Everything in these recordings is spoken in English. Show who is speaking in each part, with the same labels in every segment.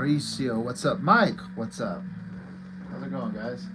Speaker 1: Mauricio, what's up? Mike, what's up? How's it going, guys?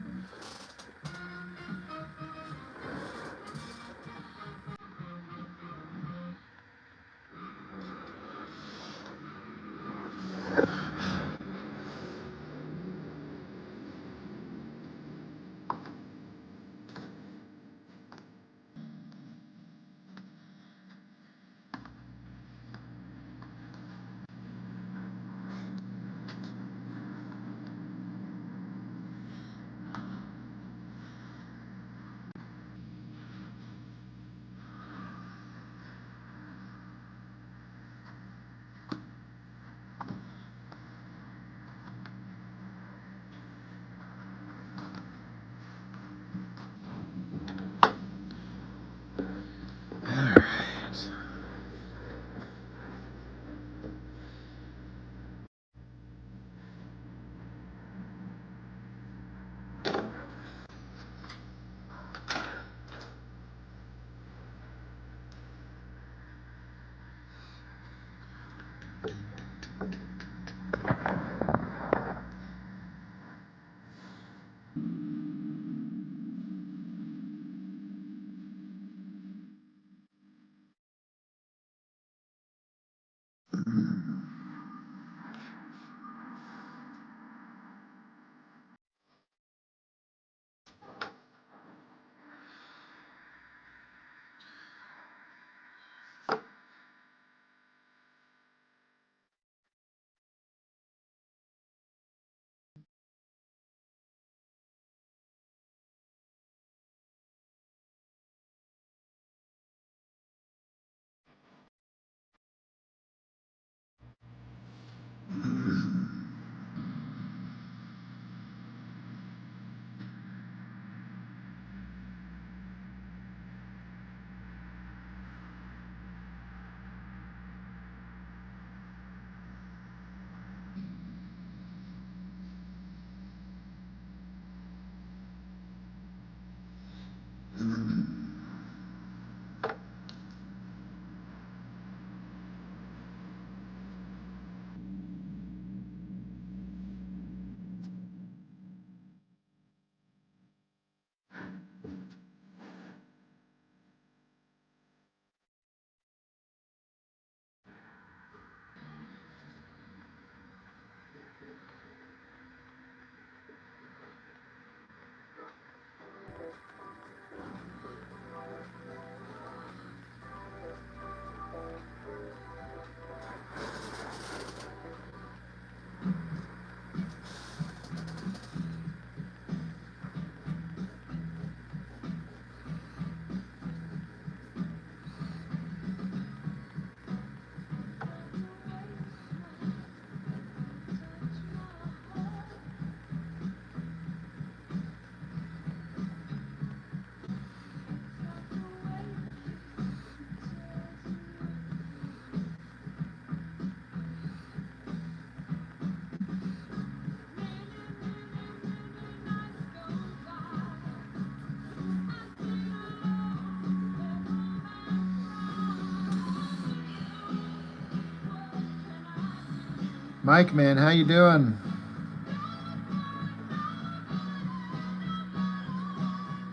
Speaker 1: Mike, man, how you doing?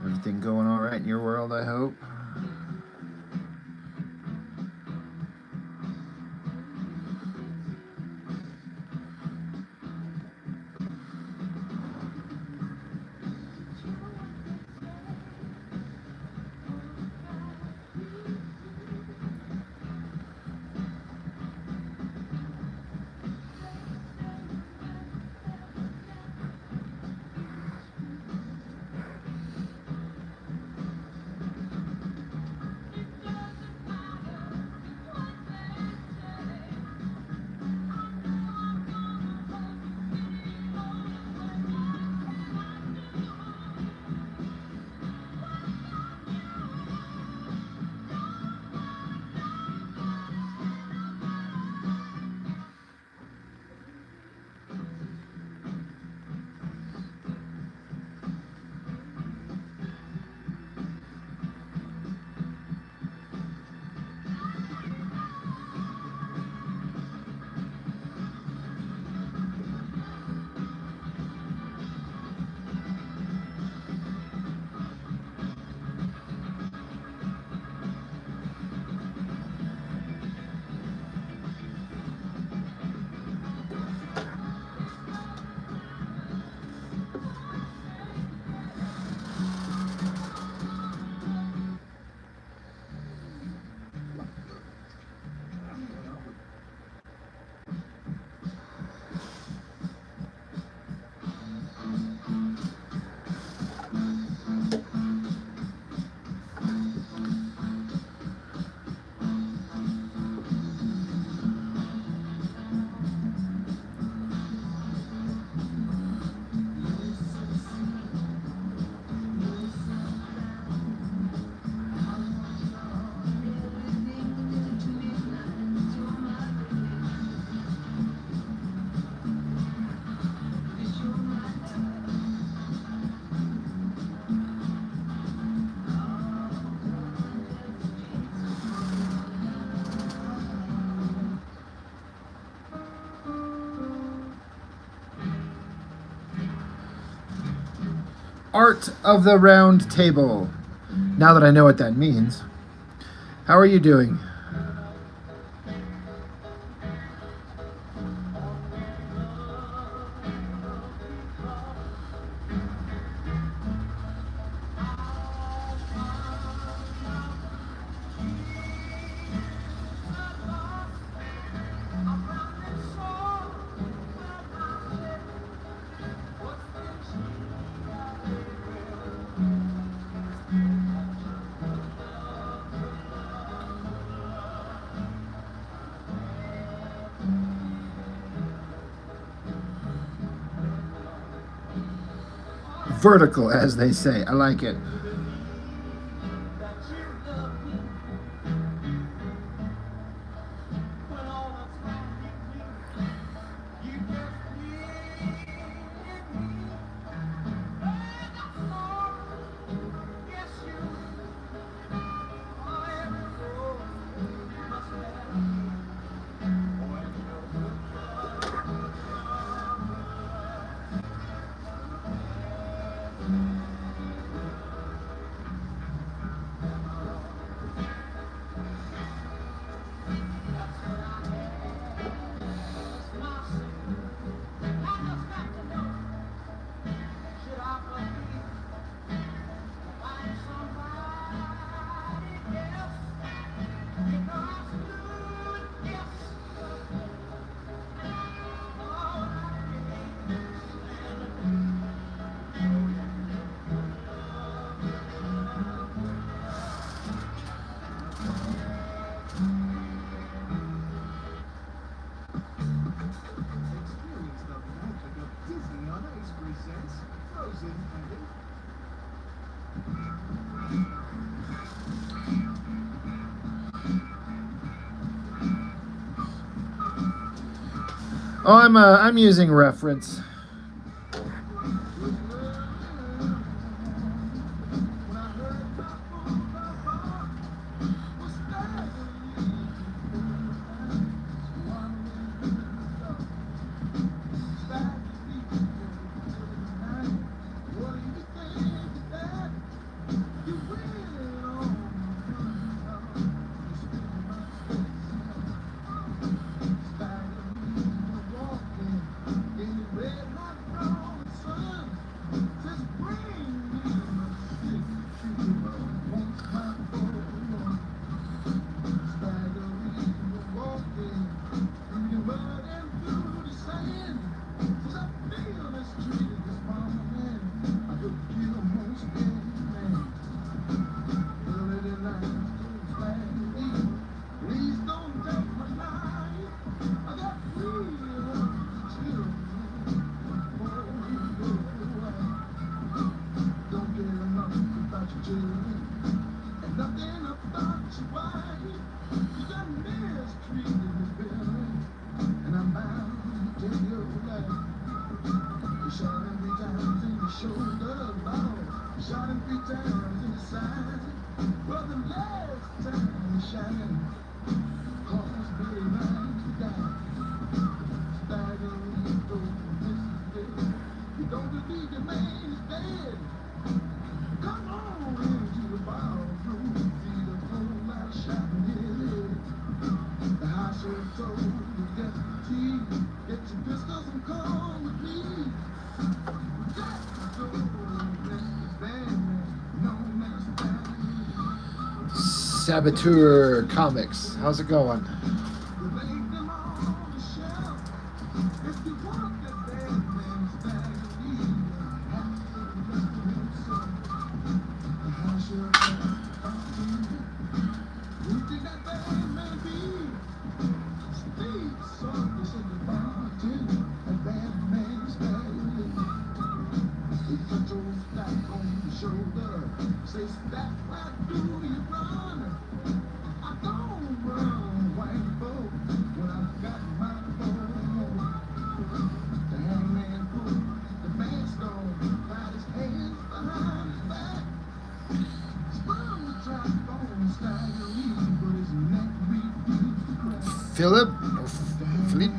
Speaker 1: Everything going all right in your world, I hope? Art of the Round Table. Now that I know what that means. How are you doing? Vertical, as they say. I like it. Oh, I'm using reference. Saboteur Comics. How's it going?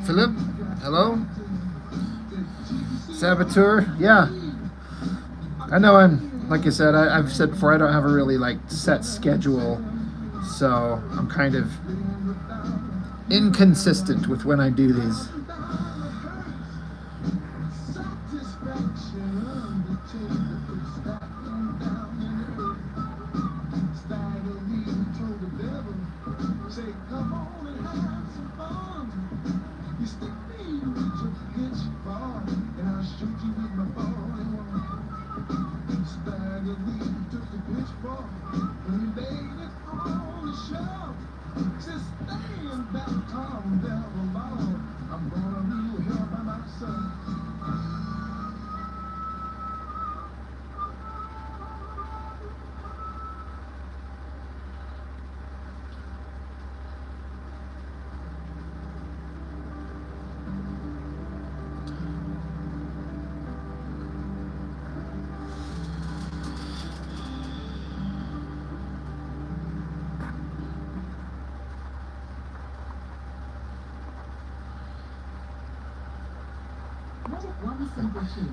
Speaker 1: Philip, hello? Saboteur, yeah. I know like I said, I've said before, I don't have a really set schedule, so I'm kind of inconsistent with when I do these.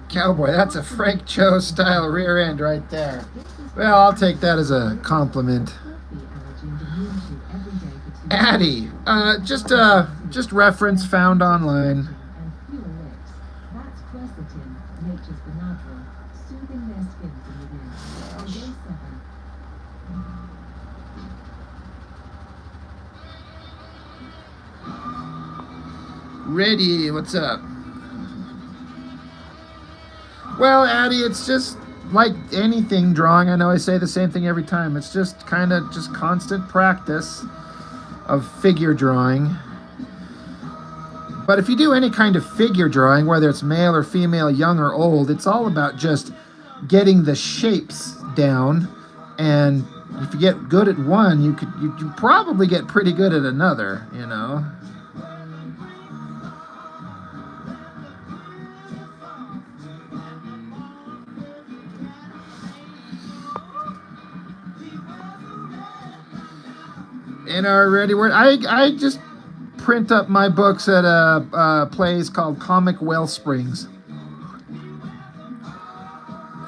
Speaker 1: Cowboy, that's a Frank Cho style rear end right there. Well, I'll take that as a compliment. Addie, just reference found online. Ready, what's up? Well, Addie, it's just like anything drawing. I know I say the same thing every time. It's just kind of just constant practice of figure drawing. But if you do any kind of figure drawing, whether it's male or female, young or old, it's all about just getting the shapes down. And if you get good at one, you probably get pretty good at another, you know. In our ready word, I just print up my books at a place called Comic Wellsprings.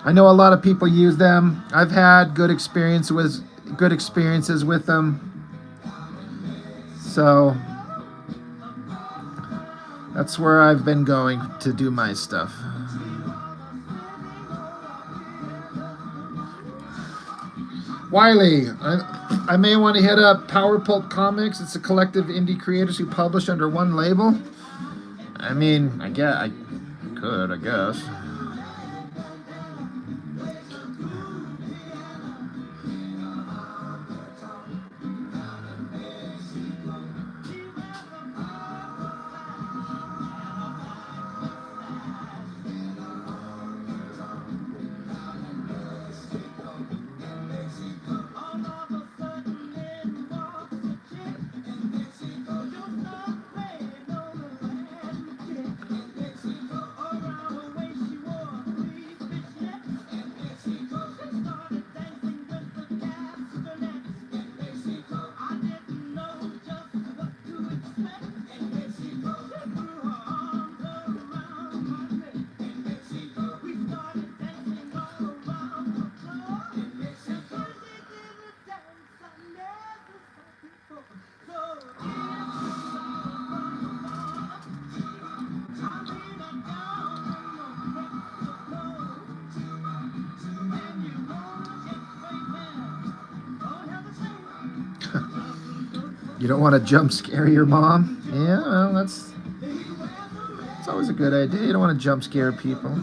Speaker 1: I know a lot of people use them. I've had good experiences with them. So that's where I've been going to do my stuff. Wiley, I may want to hit up Power Pulp Comics. It's a collective indie creators who publish under one label. I mean, I could, I guess. You don't want to jump scare your mom? Yeah, well, that's always a good idea. You don't want to jump scare people.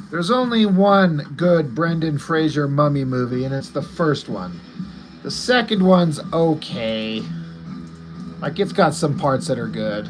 Speaker 1: There's only one good Brendan Fraser mummy movie, and it's the first one. The second one's okay. Like, it's got some parts that are good.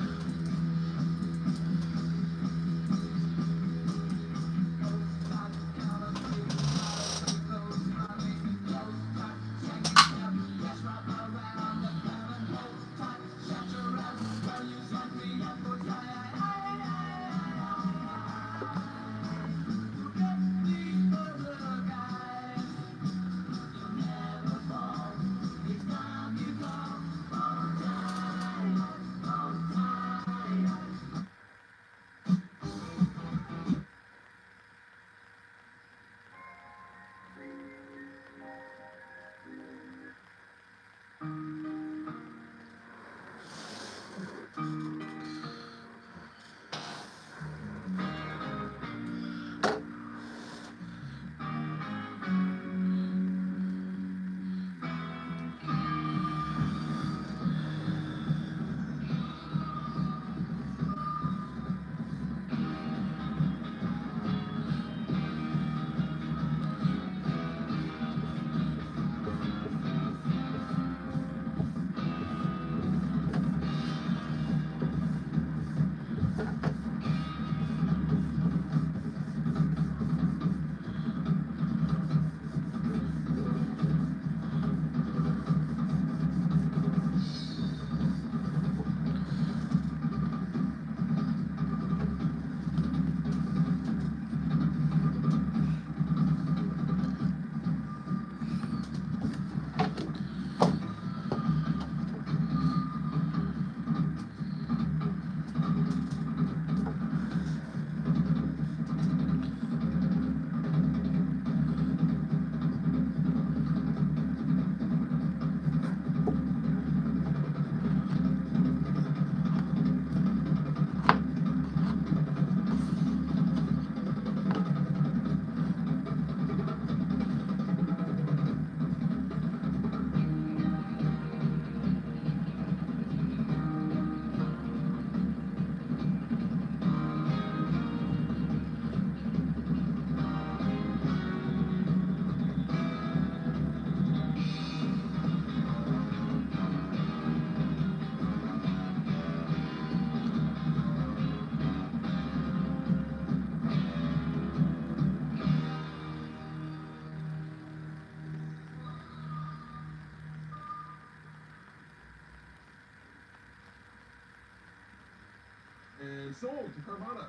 Speaker 2: And sold to Carvana.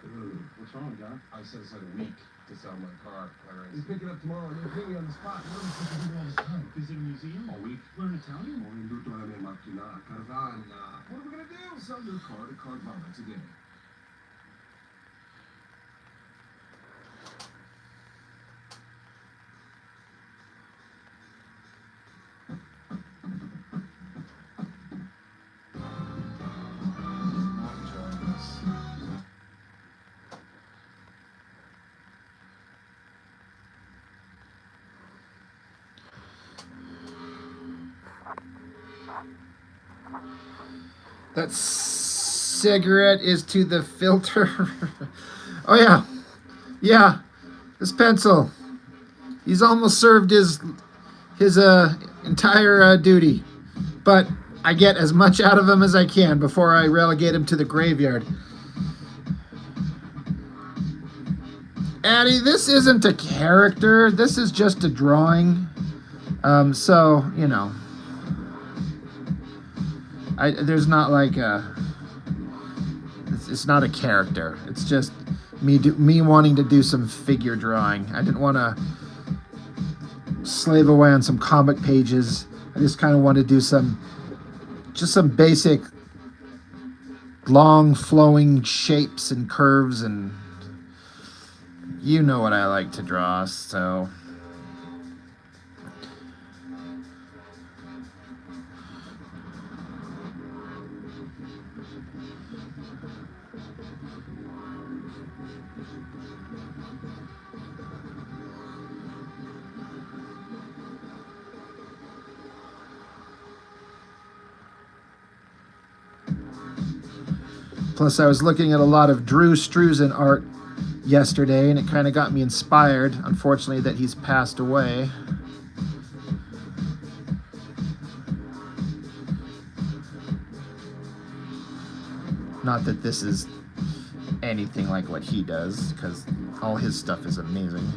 Speaker 3: What's wrong, John?
Speaker 2: I said it's like a week to sell my car.
Speaker 3: You pick it up tomorrow and you'll pay me on the spot. You know what you do all the time.
Speaker 4: Visit a museum?
Speaker 2: All week.
Speaker 4: Learn Italian?
Speaker 2: Ho venduto la mia macchina a Carvana. What are we gonna do? Sell your car to Carvana today.
Speaker 1: That cigarette is to the filter. Oh, yeah. Yeah. This pencil. He's almost served his entire duty. But I get as much out of him as I can before I relegate him to the graveyard. Addie, this isn't a character. This is just a drawing. So, you know, there's not like a... It's not a character. It's just me wanting to do some figure drawing. I didn't want to slave away on some comic pages. I just kind of want to do some basic long flowing shapes and curves, and you know what I like to draw, so plus I was looking at a lot of Drew Struzan art yesterday, and it kind of got me inspired. Unfortunately, that he's passed away. Not that this is anything like what he does, because all his stuff is amazing.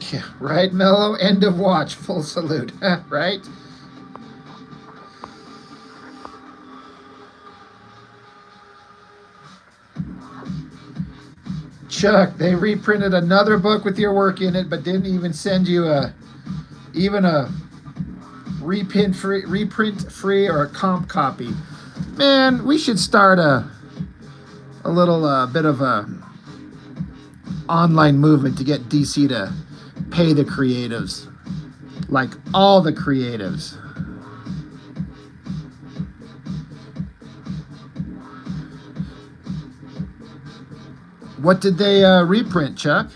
Speaker 1: Yeah, right, Mellow? End of watch. Full salute. Right? Chuck, they reprinted another book with your work in it, but didn't even send you even a reprint free or a comp copy. Man, we should start a little bit of a online movement to get DC to pay the creatives, like all the creatives. What did they reprint, Chuck?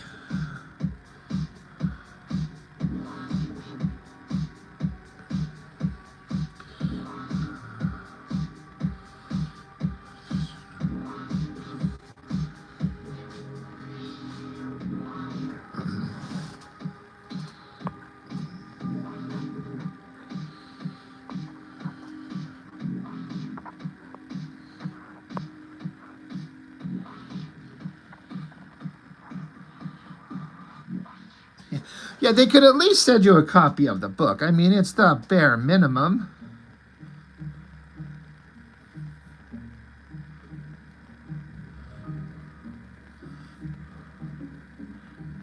Speaker 1: Yeah, they could at least send you a copy of the book. I mean, it's the bare minimum.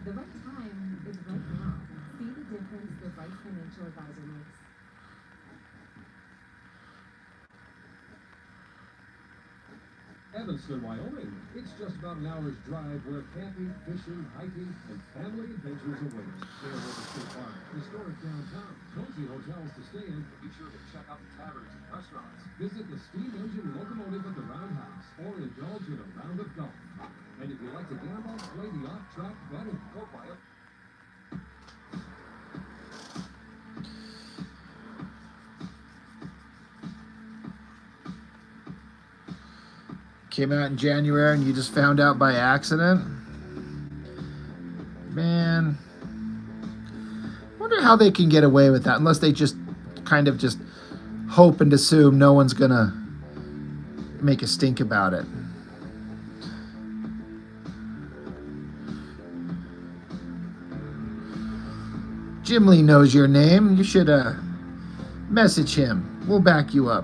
Speaker 4: The right time is right now. See the difference the right financial advisor makes.
Speaker 3: Evanston, Wyoming. It's just about an hour's drive where camping, fishing, hiking, and family adventures await. Share River State Park, historic downtown, cozy hotels to stay in.
Speaker 2: Be sure to check out the taverns and restaurants.
Speaker 3: Visit the steam engine locomotive at the Roundhouse, or indulge in a round of golf. And if you like to gamble, play the off-track bet and go by it.
Speaker 1: Came out in January and you just found out by accident? Man. Wonder how they can get away with that, unless they just kind of just hope and assume no one's gonna make a stink about it. Jim Lee knows your name. You should message him. We'll back you up.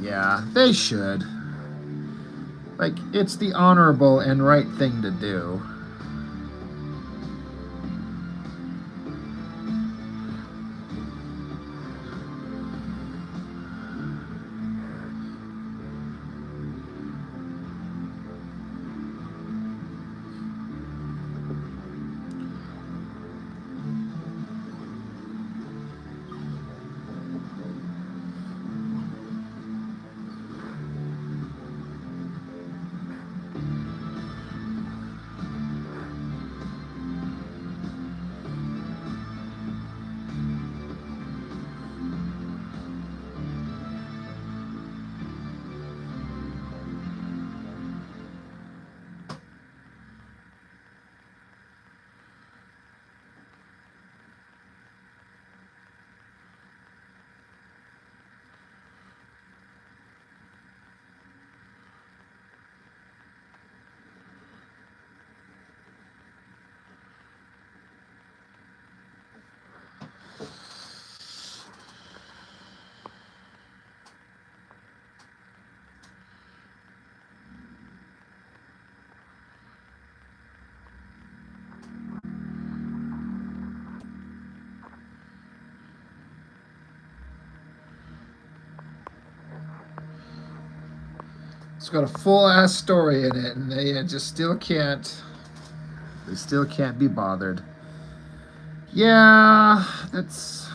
Speaker 1: Yeah, they should. Like, it's the honorable and right thing to do. It's got a full ass story in it, and they just still can't. They still can't be bothered. Yeah, that's.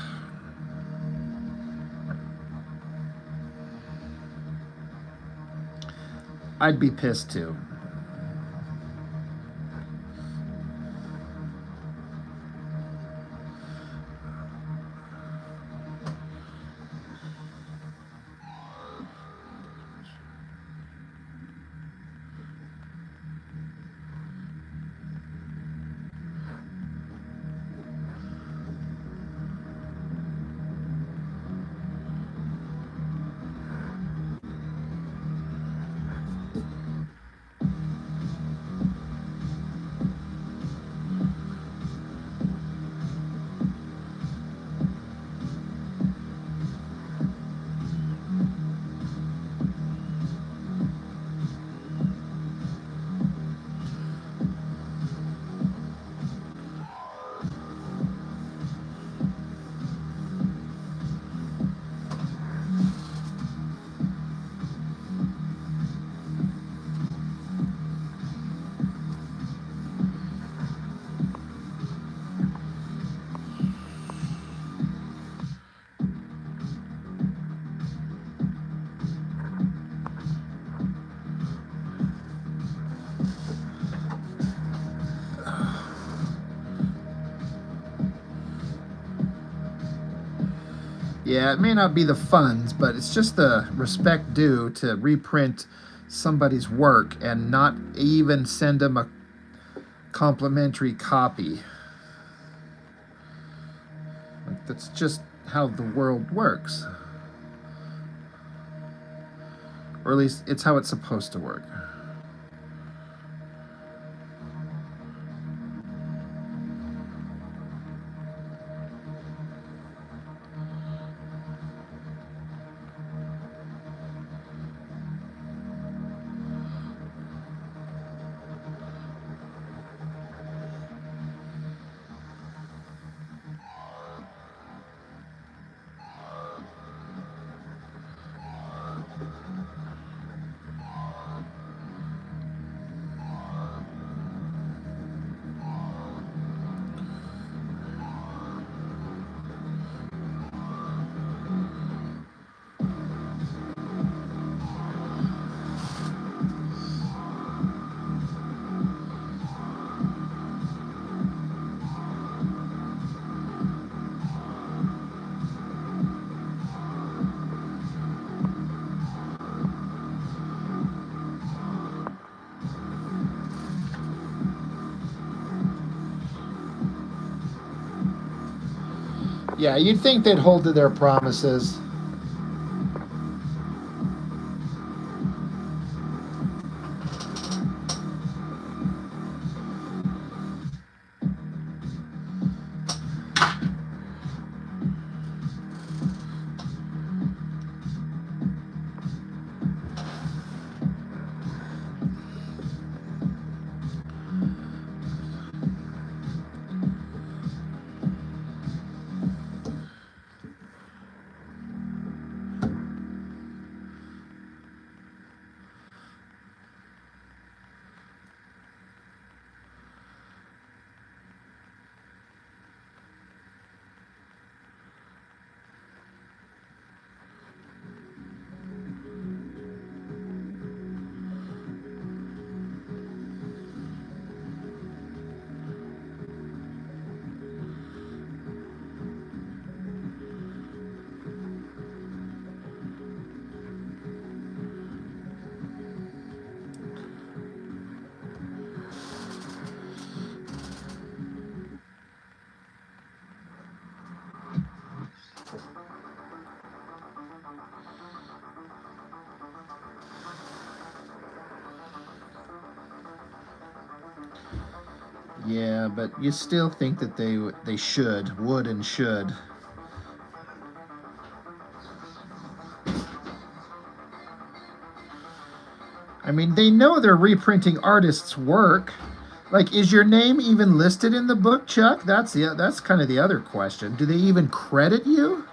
Speaker 1: I'd be pissed too. Yeah, it may not be the funds, but it's just the respect due to reprint somebody's work and not even send them a complimentary copy. Like, that's just how the world works. Or at least it's how it's supposed to work. Yeah, you'd think they'd hold to their promises. Yeah, but you still think that they would and should. I mean, they know they're reprinting artists' work. Like, is your name even listed in the book, Chuck? That's kind of the other question. Do they even credit you?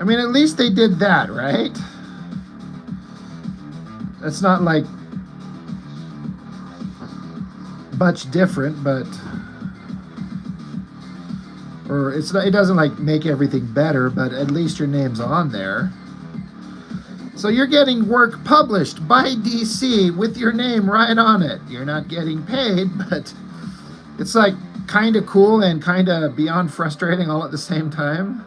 Speaker 1: I mean, at least they did that, right? It's not like much different, but or it's not, it doesn't like make everything better, but at least your name's on there. So you're getting work published by DC with your name right on it. You're not getting paid, but it's like kind of cool and kind of beyond frustrating all at the same time.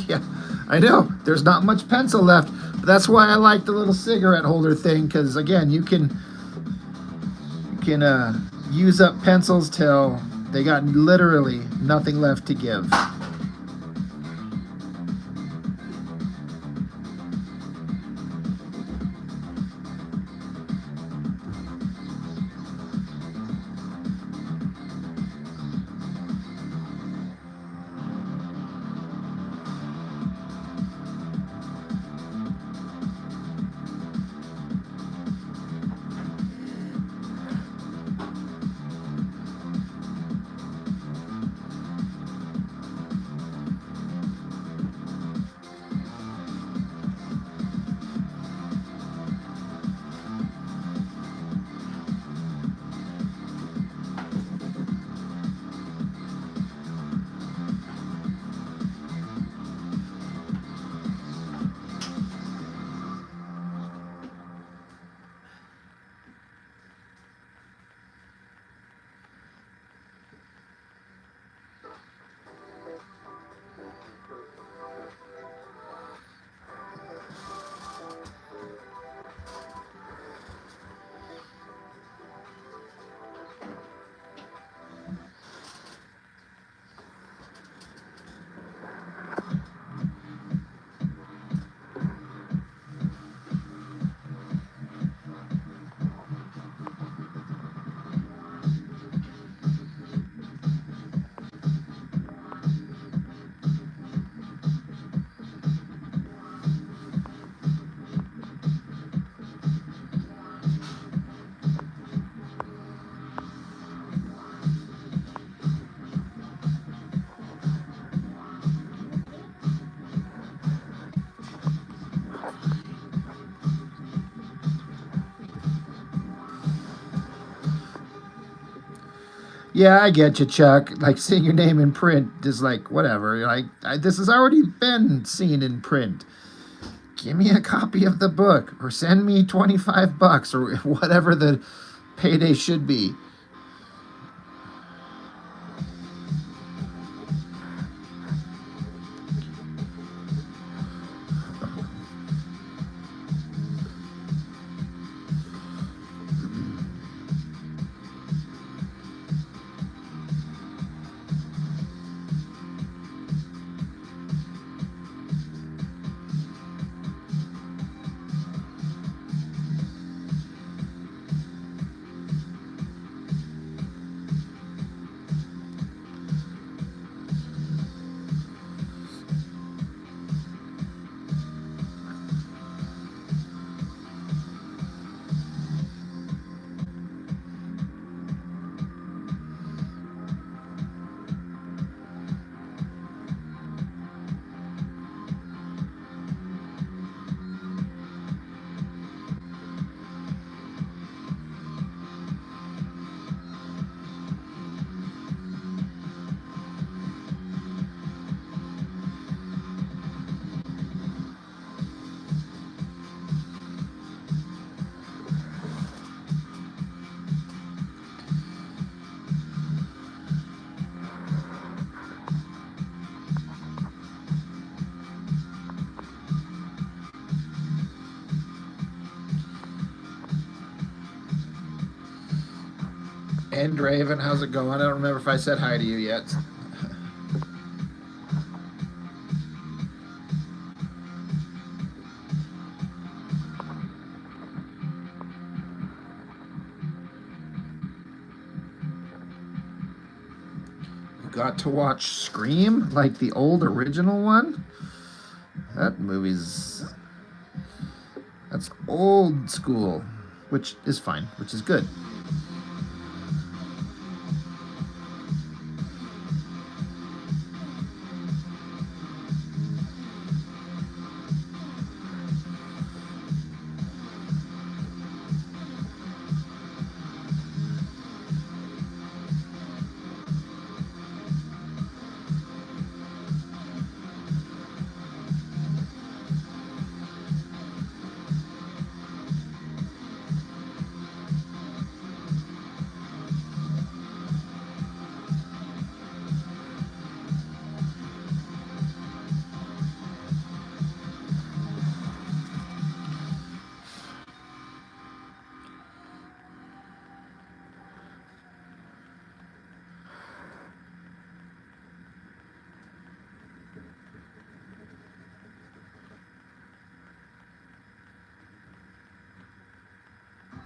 Speaker 1: Yeah, I know. There's not much pencil left. But that's why I like the little cigarette holder thing, because again, you can use up pencils till they got literally nothing left to give. Yeah, I get you, Chuck. Like seeing your name in print is like whatever. Like this has already been seen in print. Give me a copy of the book, or send me $25, or whatever the payday should be. And Raven, how's it going? I don't remember if I said hi to you yet. You got to watch Scream, like the old original one? That movie's... That's old school, which is fine, which is good.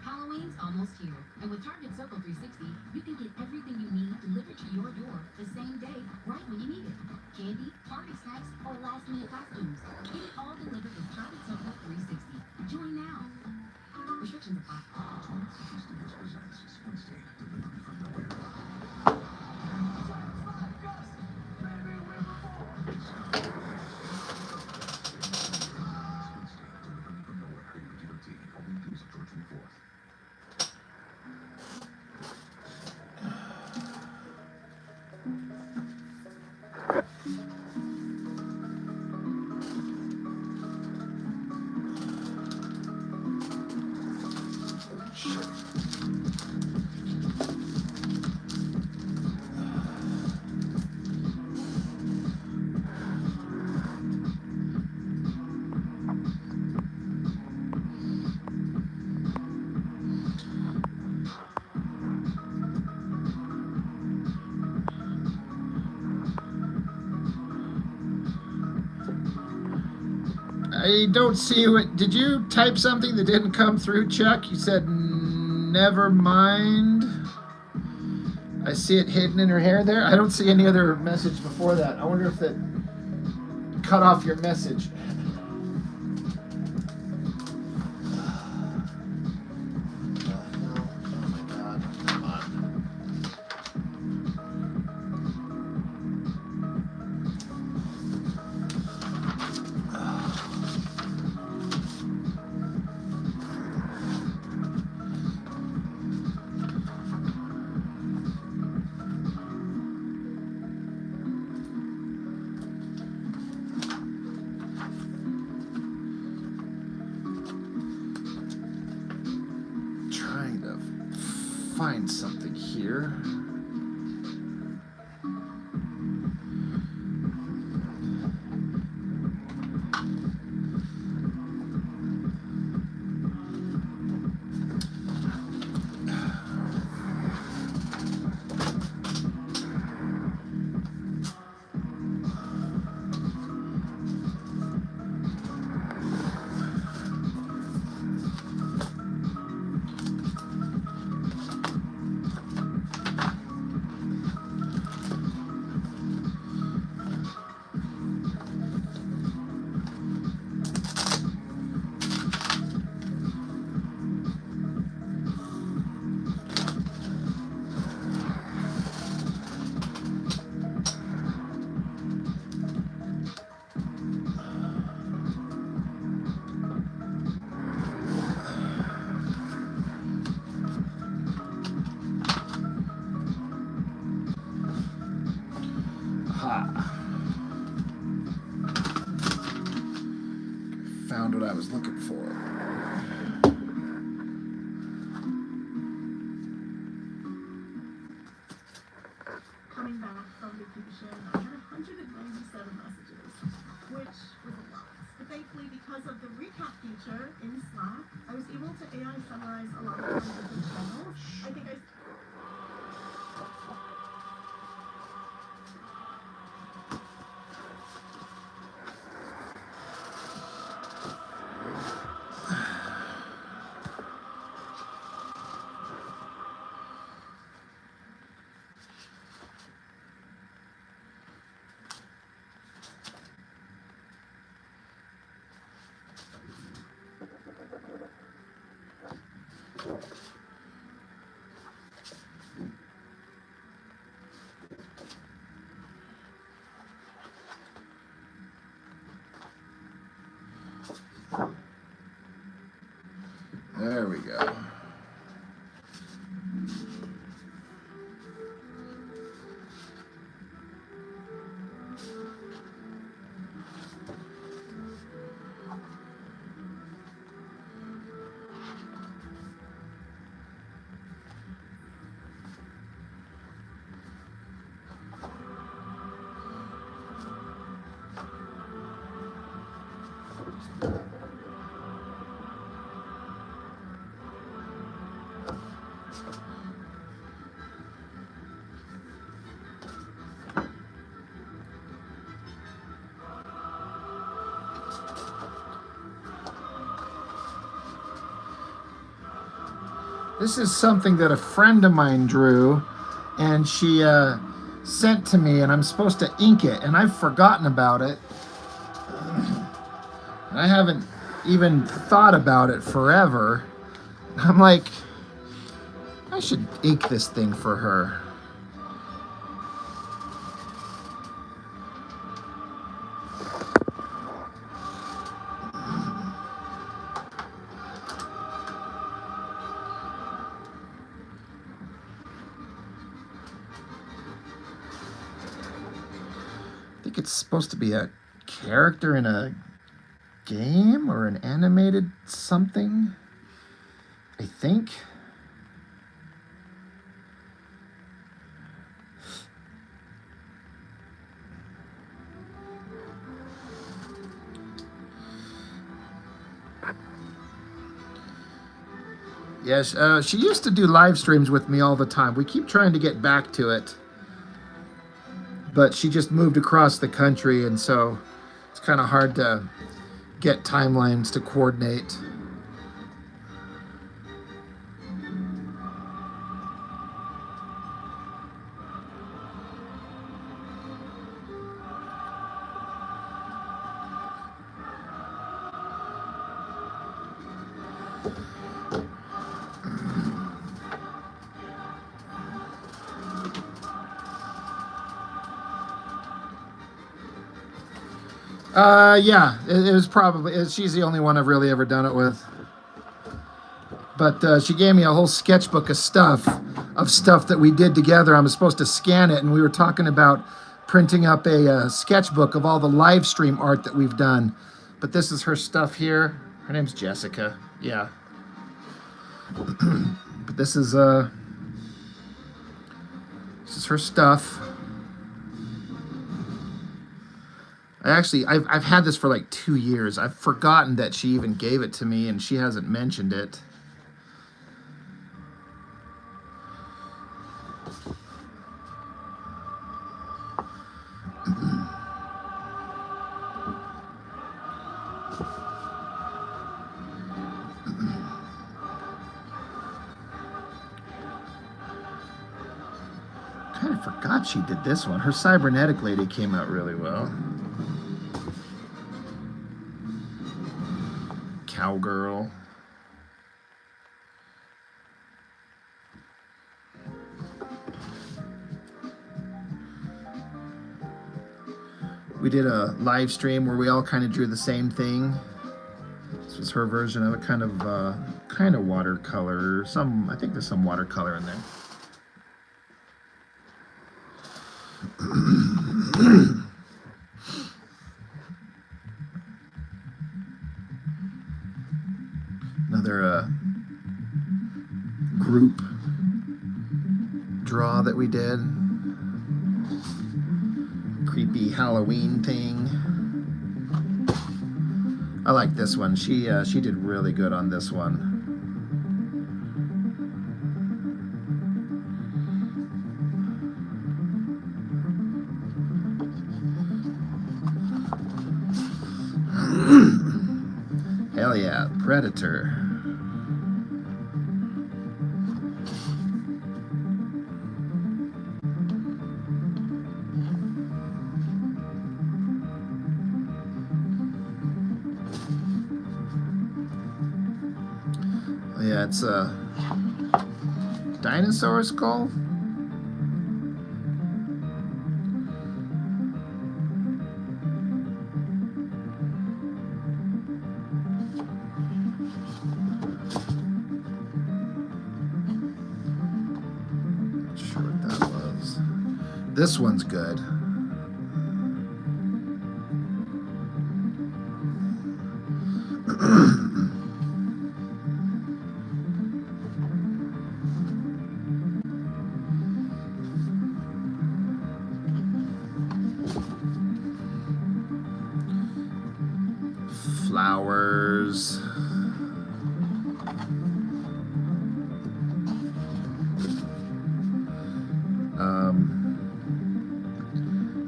Speaker 5: Halloween's almost here, and with Target Circle 360, you can get everything you need delivered to your door the same day, right when you need it. Candy, party snacks, or last-minute costumes. Get it all delivered with Target Circle 360. Join now. Restrictions apply.
Speaker 2: Twin City Studios presents Wednesday, Delivery from Nowhere.
Speaker 1: I don't see what. Did you type something that didn't come through, Chuck? You said never mind. I see it hidden in her hair there. I don't see any other message before that. I wonder if that cut off your message. Find something here. Found what I was looking for.
Speaker 6: Coming back from vacation, I had 197 messages, which was a lot. But thankfully, because of the recap feature in Slack, I was able to AI summarize a lot of them different channels. I think I
Speaker 1: There we go. This is something that a friend of mine drew, and she sent to me, and I'm supposed to ink it, and I've forgotten about it. And I haven't even thought about it forever. I'm like, I should ink this thing for her. I think it's supposed to be a character in a game or an animated something, I think. Yes, she used to do live streams with me all the time. We keep trying to get back to it, but she just moved across the country, and so it's kind of hard to get timelines to coordinate. Yeah, it was probably, she's the only one I've really ever done it with. But she gave me a whole sketchbook of stuff that we did together. I was supposed to scan it, and we were talking about printing up a sketchbook of all the live stream art that we've done. But this is her stuff here. Her name's Jessica. Yeah. But this is her stuff. I've had this for like 2 years. I've forgotten that she even gave it to me, and she hasn't mentioned it. Kind of forgot she did this one. Her cybernetic lady came out really well. Cowgirl. We did a live stream where we all kind of drew the same thing. This was her version of it, kind of watercolor. I think there's some watercolor in there. Another group draw that we did. Creepy Halloween thing. I like this one. She did really good on this one. Hell yeah, Predator. Yeah, it's a dinosaur skull. This one's good. Flowers.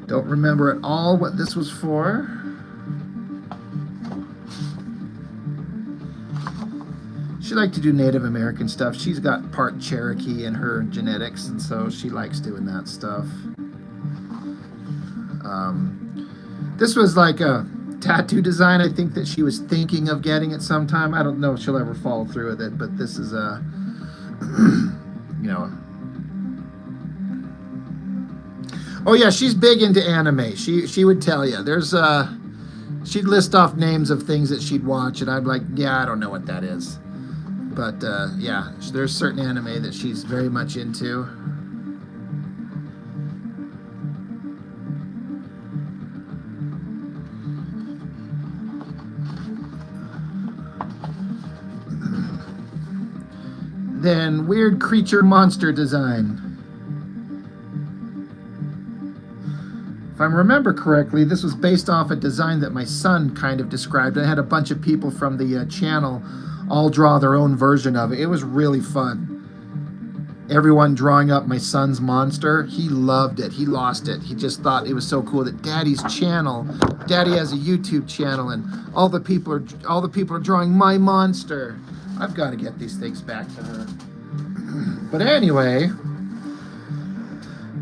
Speaker 1: Don't remember at all what this was for. She liked to do Native American stuff. She's got part Cherokee in her genetics, and so she likes doing that stuff. This was like a tattoo design I think that she was thinking of getting at some time. I don't know if she'll ever follow through with it, but this is a, you know. Oh yeah, she's big into anime. She would tell you. She'd list off names of things that she'd watch, and I'd be like, yeah, I don't know what that is. But yeah, there's certain anime that she's very much into. Then weird creature monster design. If I remember correctly, this was based off a design that my son kind of described. I had a bunch of people from the channel all draw their own version of it. It was really fun. Everyone drawing up my son's monster. He loved it. He lost it. He just thought it was so cool that Daddy's channel, Daddy has a YouTube channel, and all the people are drawing my monster. I've got to get these things back to her. But anyway,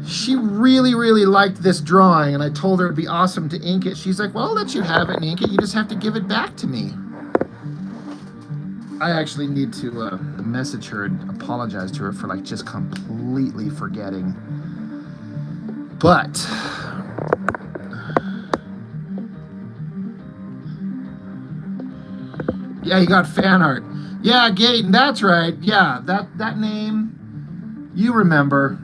Speaker 1: she really, really liked this drawing, and I told her it'd be awesome to ink it. She's like, well, I'll let you have it and ink it. You just have to give it back to me. I actually need to message her and apologize to her for like just completely forgetting. But yeah, you got fan art. Yeah, Gaten, that's right. Yeah, that name, you remember.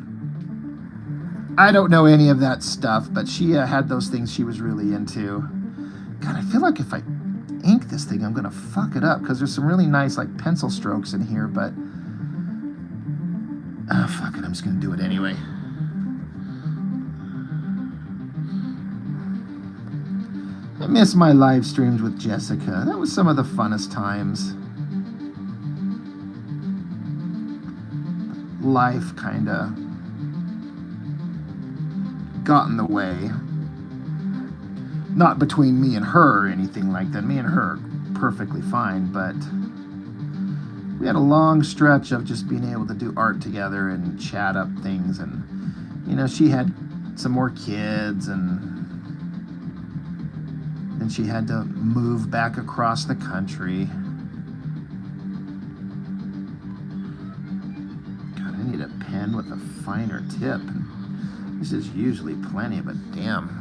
Speaker 1: I don't know any of that stuff, but she had those things she was really into. God, I feel like if I ink this thing, I'm gonna fuck it up, because there's some really nice like pencil strokes in here, but fuck it, I'm just gonna do it anyway. I miss my live streams with Jessica. That was some of the funnest times. Life kinda got in the way. Not between me and her or anything like that. Me and her are perfectly fine, but we had a long stretch of just being able to do art together and chat up things, and you know, she had some more kids, and then she had to move back across the country. God, I need a pen with a finer tip. This is usually plenty, but damn.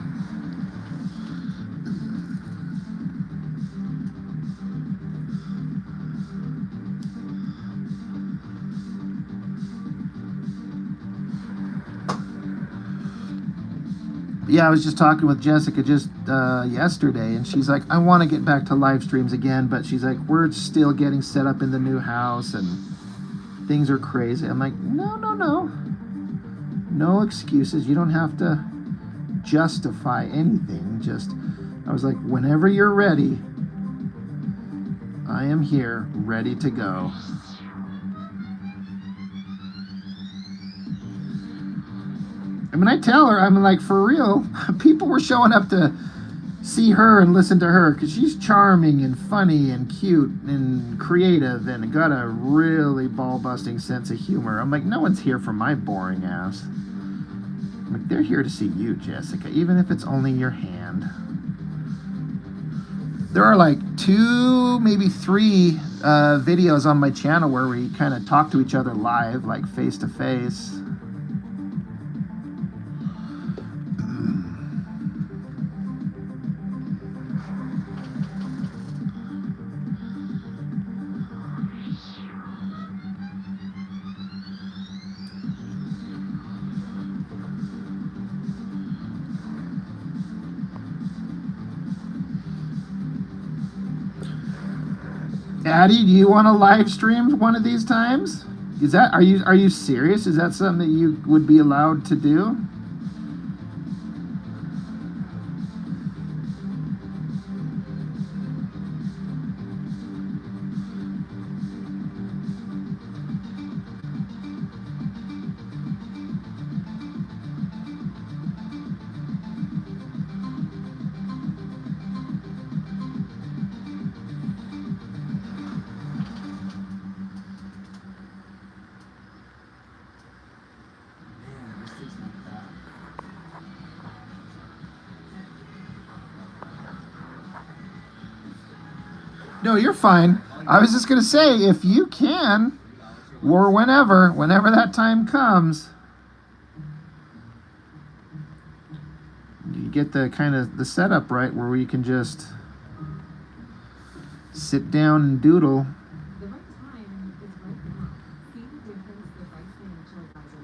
Speaker 1: Yeah, I was just talking with Jessica just yesterday, and she's like, I want to get back to live streams again, but she's like, we're still getting set up in the new house, and things are crazy. I'm like, no. No excuses. You don't have to justify anything. Just, I was like, whenever you're ready, I am here, ready to go. I mean, I tell her, I'm like, for real, people were showing up to see her and listen to her, because she's charming and funny and cute and creative and got a really ball-busting sense of humor. I'm like, no one's here for my boring ass. I'm like, they're here to see you, Jessica, even if it's only your hand. There are like 2, maybe 3 videos on my channel where we kind of talk to each other live, like face to face. Addie, do you want to live stream one of these times? Is that are you serious? Is that something that you would be allowed to do?
Speaker 2: Man, this takes me back.
Speaker 1: No, you're fine. I was just gonna say, if you can, or whenever that time comes, you get the kind of the setup right where you can just sit down and doodle.
Speaker 4: The right time is right now. See the difference the right financial advisor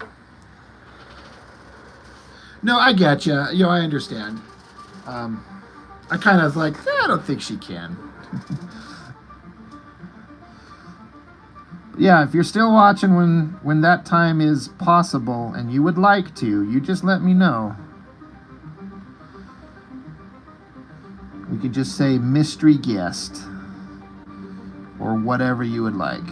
Speaker 4: makes.
Speaker 1: No, I get you. I understand. I kind of like, I don't think she can. Yeah, if you're still watching when that time is possible and you would like to, you just let me know. We could just say mystery guest or whatever you would like.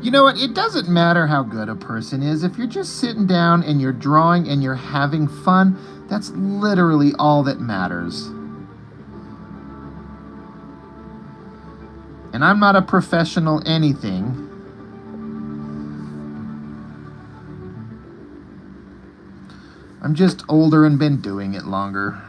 Speaker 1: You know what? It doesn't matter how good a person is. If you're just sitting down and you're drawing and you're having fun, that's literally all that matters. And I'm not a professional anything. I'm just older and been doing it longer.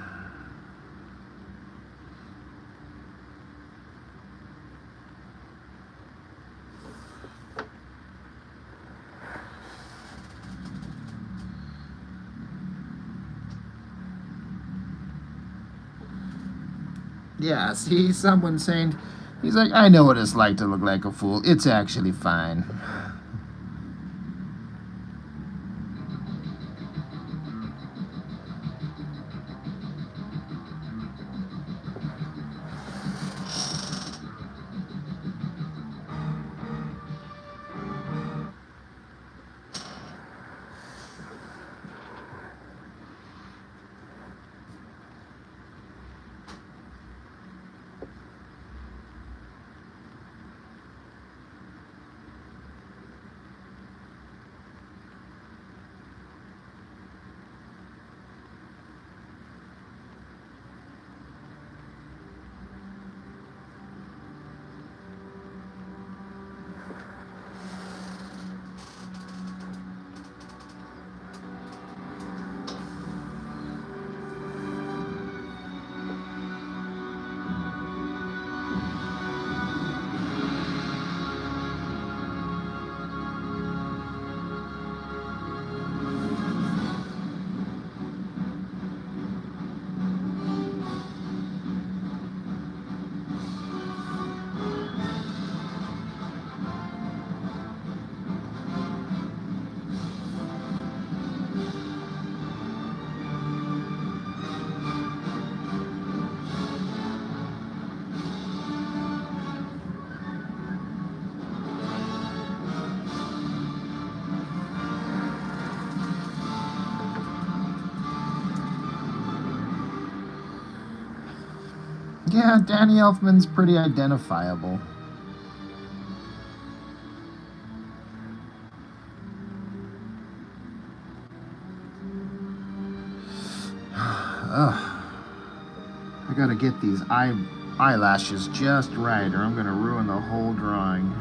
Speaker 1: Yeah, see, someone saying, he's like, I know what it's like to look like a fool. It's actually fine. Yeah, Danny Elfman's pretty identifiable. Ugh. I gotta get these eyelashes just right or I'm gonna ruin the whole drawing.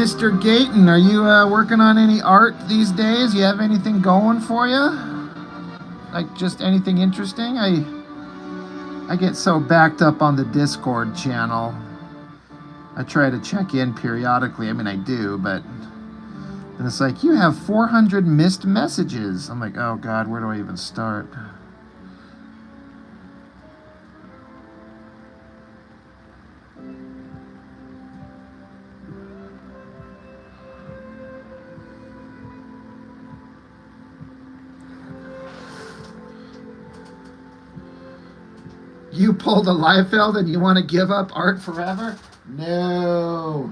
Speaker 1: Mr. Gayton, are you working on any art these days? You have anything going for you? Like just anything interesting? I get so backed up on the Discord channel. I try to check in periodically. I mean, I do, but and it's like, you have 400 missed messages. I'm like, oh God, where do I even start? You pulled a Liefeld and you want to give up art forever? No.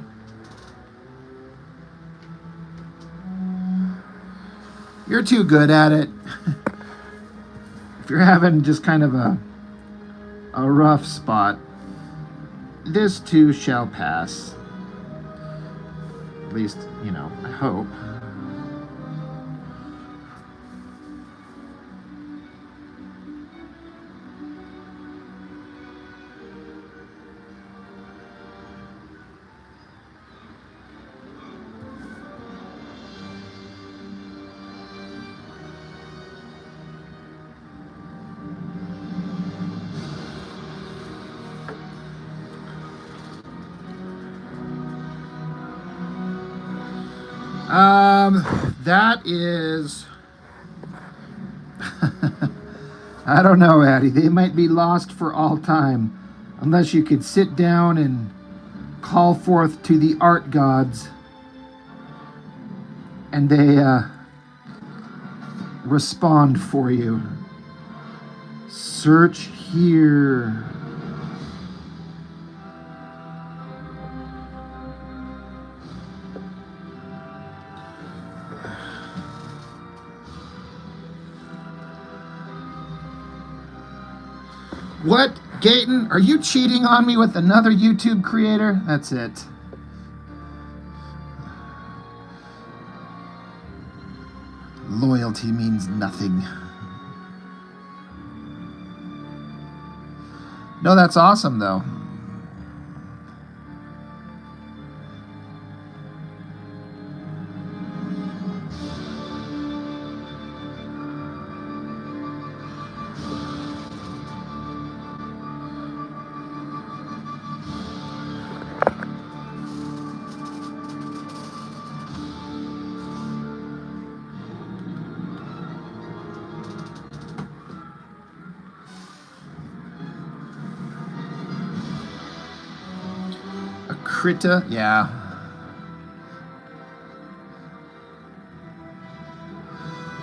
Speaker 1: You're too good at it. If you're having just kind of a rough spot, this too shall pass. At least, you know, I hope. That is, I don't know, Addie. They might be lost for all time, unless you could sit down and call forth to the art gods, and they respond for you. Search here. What? Gayton, are you cheating on me with another YouTube creator? That's it. Loyalty means nothing. No, that's awesome, though. Krita, yeah.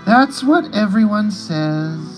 Speaker 1: That's what everyone says.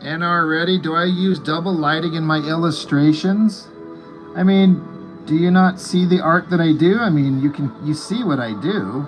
Speaker 1: And already, do I use double lighting in my illustrations? I mean, do you not see the art that I do? I mean, you see what I do.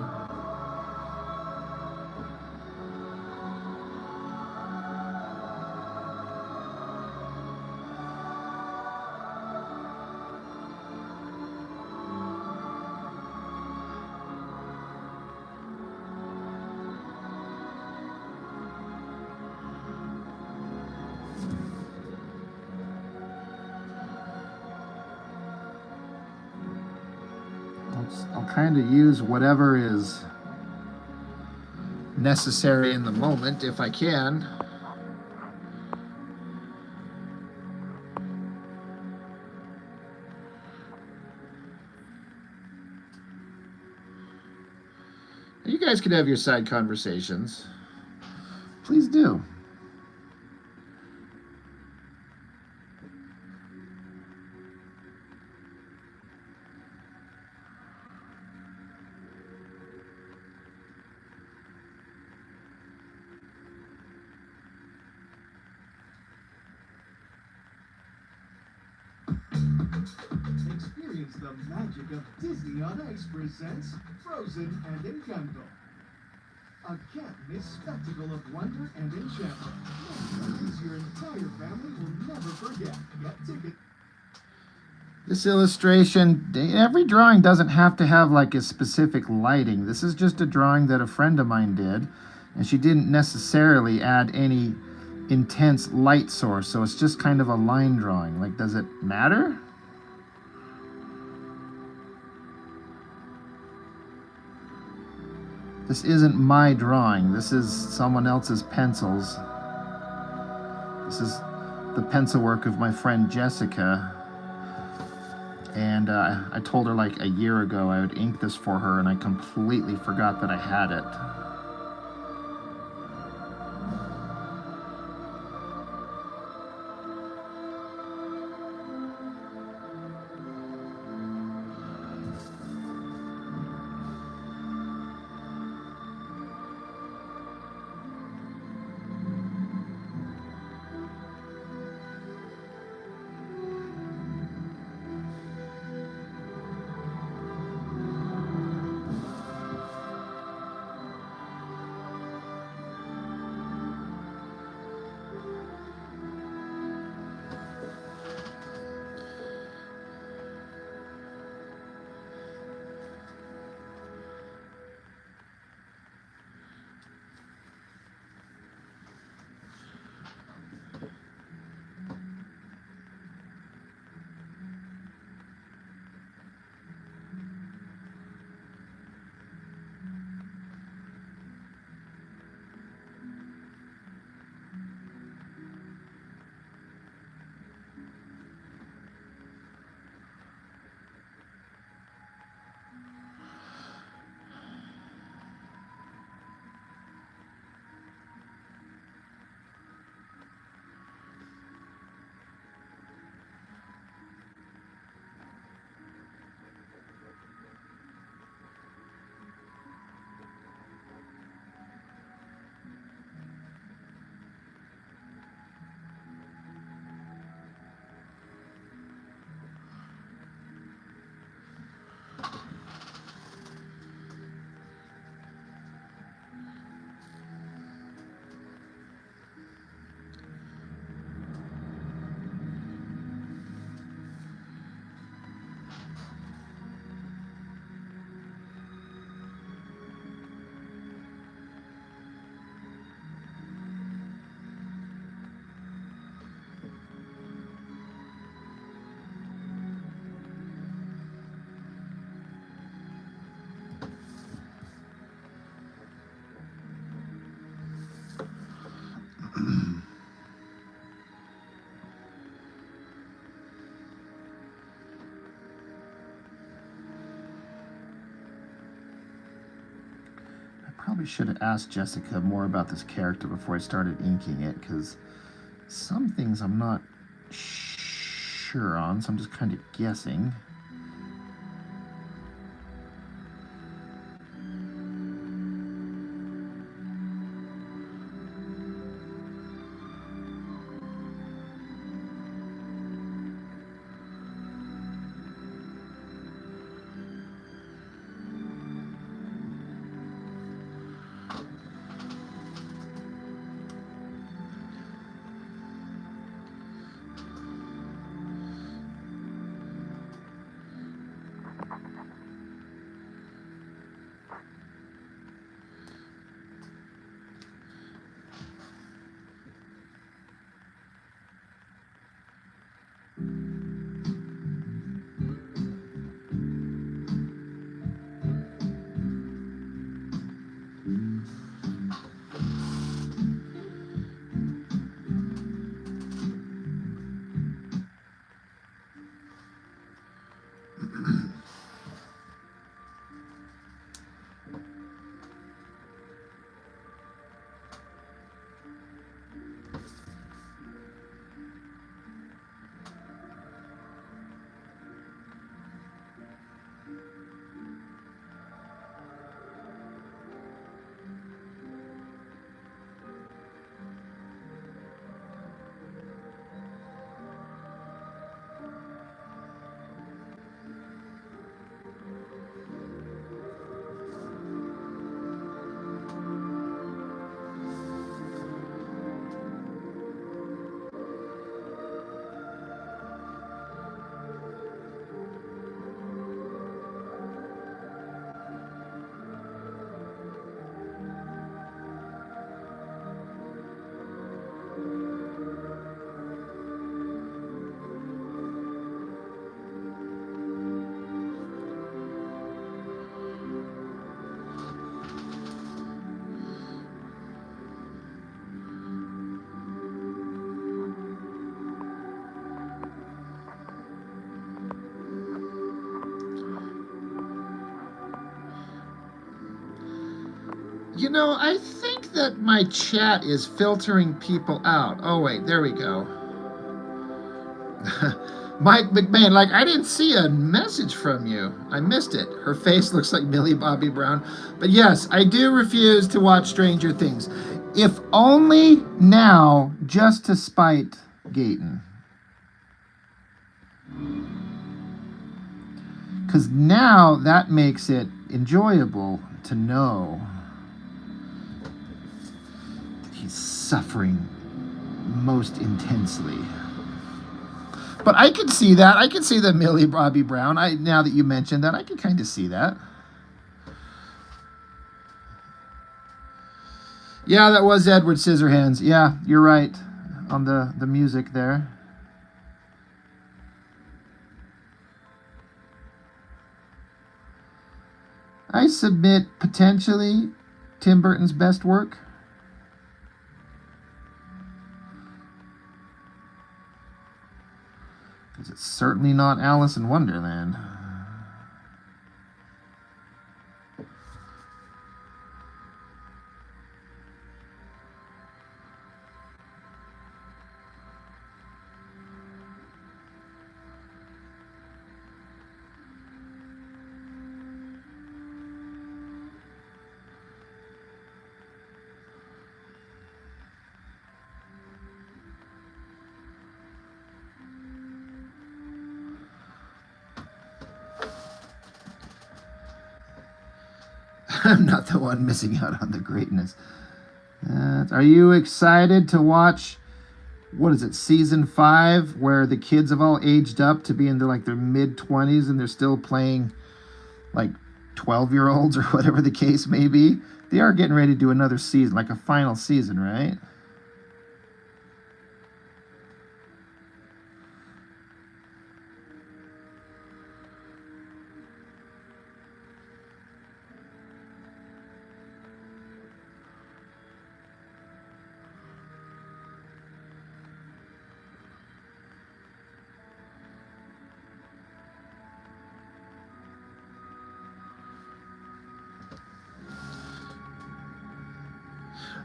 Speaker 1: I'll kind of use whatever is necessary in the moment if I can. You guys can have your side conversations. Please do.
Speaker 2: Experience the magic of Disney on Ice presents Frozen and Encanto. A can't-miss spectacle of wonder and enchantment. Memories your entire family will never forget. Get tickets.
Speaker 1: This illustration, every drawing doesn't have to have like a specific lighting. This is just a drawing that a friend of mine did, and she didn't necessarily add any intense light source, so it's just kind of a line drawing. Like, does it matter? This isn't my drawing. This is someone else's pencils. This is the pencil work of my friend Jessica. And I told her like a year ago I would ink this for her, and I completely forgot that I had it. Probably should have asked Jessica more about this character before I started inking it, because some things I'm not sure on, so I'm just kind of guessing. You know, I think that my chat is filtering people out. Oh, wait, there we go. Mike McMahon, like, I didn't see a message from you. I missed it. Her face looks like Millie Bobby Brown. But yes, I do refuse to watch Stranger Things. If only now, just to spite Gayton. Because now that makes it enjoyable to know that he's suffering most intensely. But I could see that. I could see the Millie Bobby Brown. Now that you mentioned that, I could kind of see that. Yeah, that was Edward Scissorhands. Yeah, you're right on the music there. I submit potentially Tim Burton's best work. Because it's certainly not Alice in Wonderland. I'm not the one missing out on the greatness. Are you excited to watch, what is it, season 5, where the kids have all aged up to be into like their mid-20s and they're still playing like 12-year-olds or whatever the case may be? They are getting ready to do another season, like a final season, right?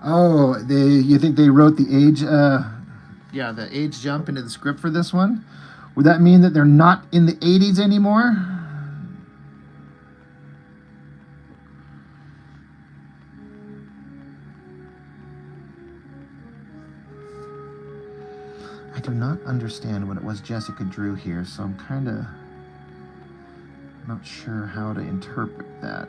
Speaker 1: Oh, you think they wrote the age, the age jump into the script for this one? Would that mean that they're not in the 80s anymore? I do not understand what it was Jessica drew here, so I'm kind of not sure how to interpret that.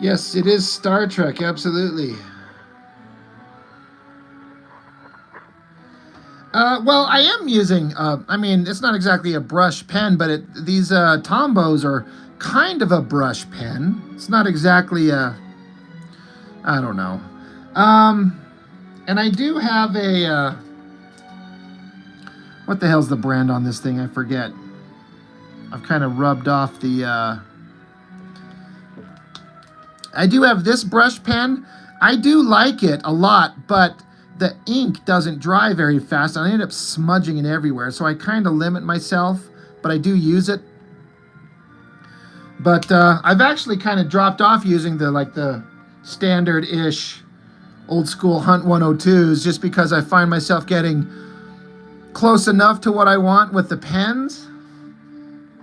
Speaker 1: Yes, it is Star Trek, absolutely. Well, I am using, I mean, it's not exactly a brush pen, but these Tombos are kind of a brush pen. It's not exactly a, I don't know. And I do have a, what the hell's the brand on this thing? I forget. I've kind of rubbed off the, I do have this brush pen. I do like it a lot, but the ink doesn't dry very fast. I end up smudging it everywhere, so I kind of limit myself, but I do use it. But I've actually kind of dropped off using the standard-ish old school Hunt 102s just because I find myself getting close enough to what I want with the pens.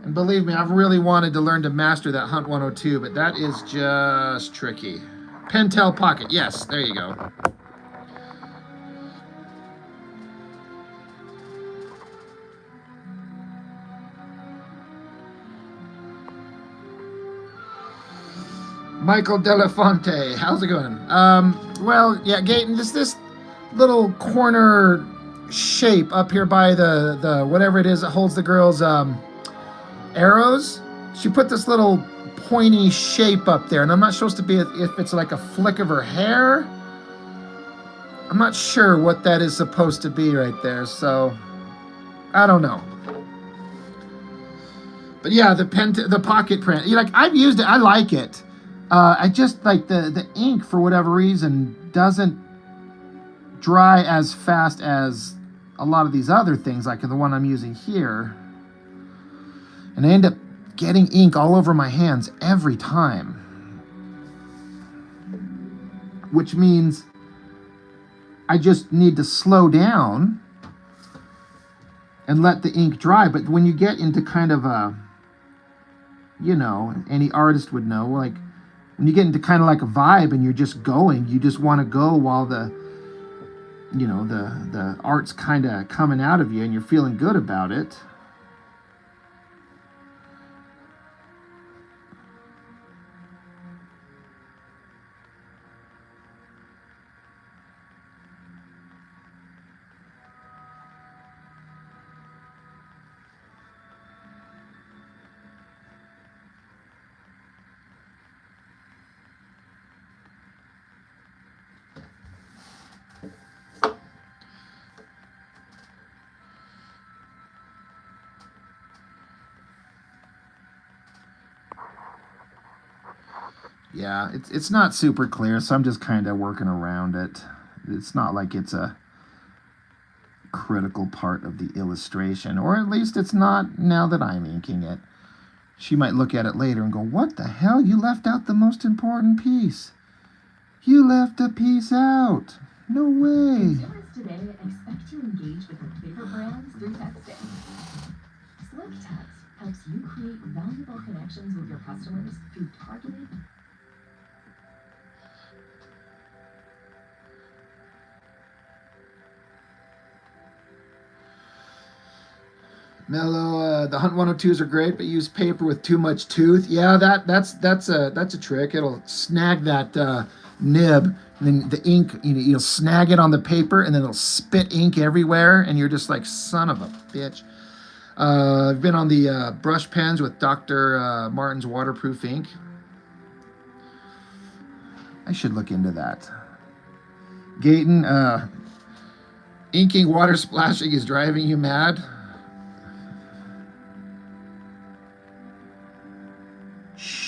Speaker 1: And believe me, I've really wanted to learn to master that Hunt 102, but that is just tricky. Pentel Pocket, yes, there you go. Michael Delafonte, how's it going? Well, yeah, Gayton, this little corner shape up here by the whatever it is that holds the girl's arrows. She put this little pointy shape up there, and I'm not supposed to be if it's like a flick of her hair. I'm not sure what that is supposed to be right there, so I don't know. But yeah, the pocket print. Like I've used it. I like it. I just like the ink for whatever reason doesn't dry as fast as a lot of these other things, like the one I'm using here. And I end up getting ink all over my hands every time. Which means I just need to slow down and let the ink dry. But when you get into kind of a, you know, any artist would know, like when you get into kind of like a vibe and you're just going, you just want to go while the, you know, the art's kind of coming out of you and you're feeling good about it. Yeah, it's not super clear, so I'm just kind of working around it. It's not like it's a critical part of the illustration, or at least it's not now that I'm inking it. She might look at it later and go, "What the hell? You left out the most important piece. You left a piece out. No way."
Speaker 4: Consumers today expect to engage with their favorite brands through texting. Slick Text helps you create valuable connections with your customers through targeted.
Speaker 1: Mellow, the Hunt 102s are great, but use paper with too much tooth. Yeah, that's a trick. It'll snag that nib, and then the ink, you'll snag it on the paper, and then it'll spit ink everywhere, and you're just like, son of a bitch. I've been on the brush pens with Dr. Martin's waterproof ink. I should look into that. Gayton, inking water splashing is driving you mad.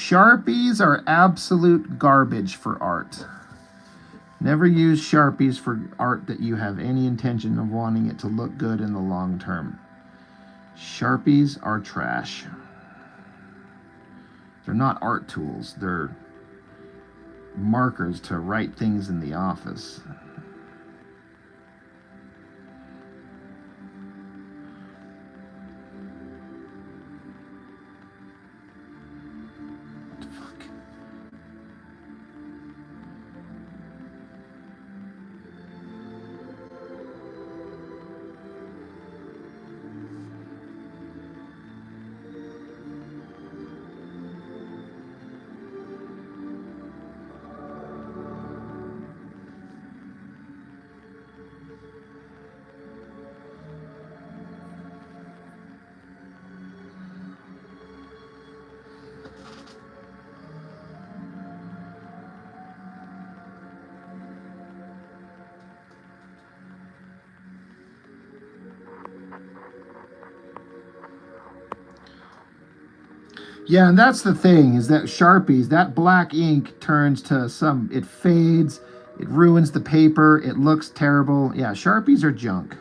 Speaker 1: Sharpies are absolute garbage for art. Never use Sharpies for art that you have any intention of wanting it to look good in the long term. Sharpies are trash. They're not art tools. They're markers to write things in the office. Yeah, and that's the thing, is that Sharpies, that black ink turns to it fades, it ruins the paper, it looks terrible. Yeah, Sharpies are junk.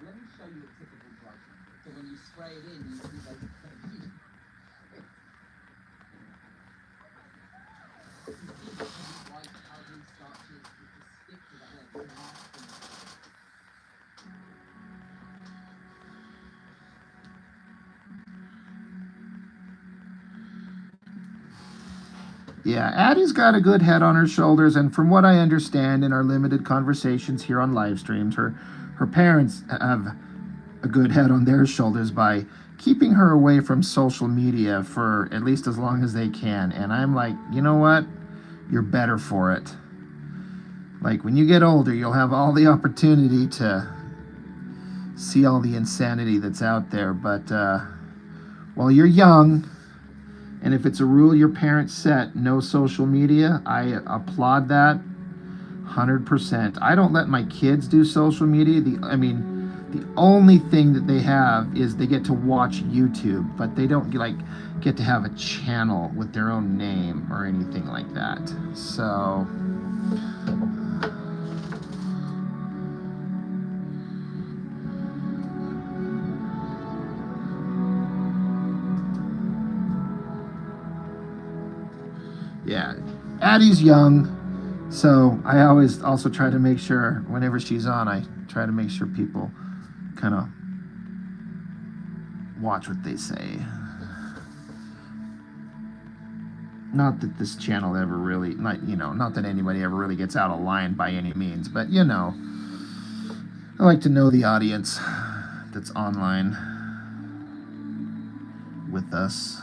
Speaker 7: Let me show you a typical dry shampoo. So when you spray it in, you see those dry powdery starches, which is
Speaker 1: Yeah, Addie's got a good head on her shoulders, and from what I understand in our limited conversations here on live streams, her parents have a good head on their shoulders by keeping her away from social media for at least as long as they can. And I'm like, you know what? You're better for it. Like, when you get older, you'll have all the opportunity to see all the insanity that's out there. But while you're young, and if it's a rule your parents set, no social media, I applaud that 100%. I don't let my kids do social media. The only thing that they have is they get to watch YouTube, but they don't get to have a channel with their own name or anything like that. So yeah, Addie's young, so I always also try to make sure whenever she's on, I try to make sure people kind of watch what they say. Not that this channel ever really, not that anybody ever really gets out of line by any means, but I like to know the audience that's online with us.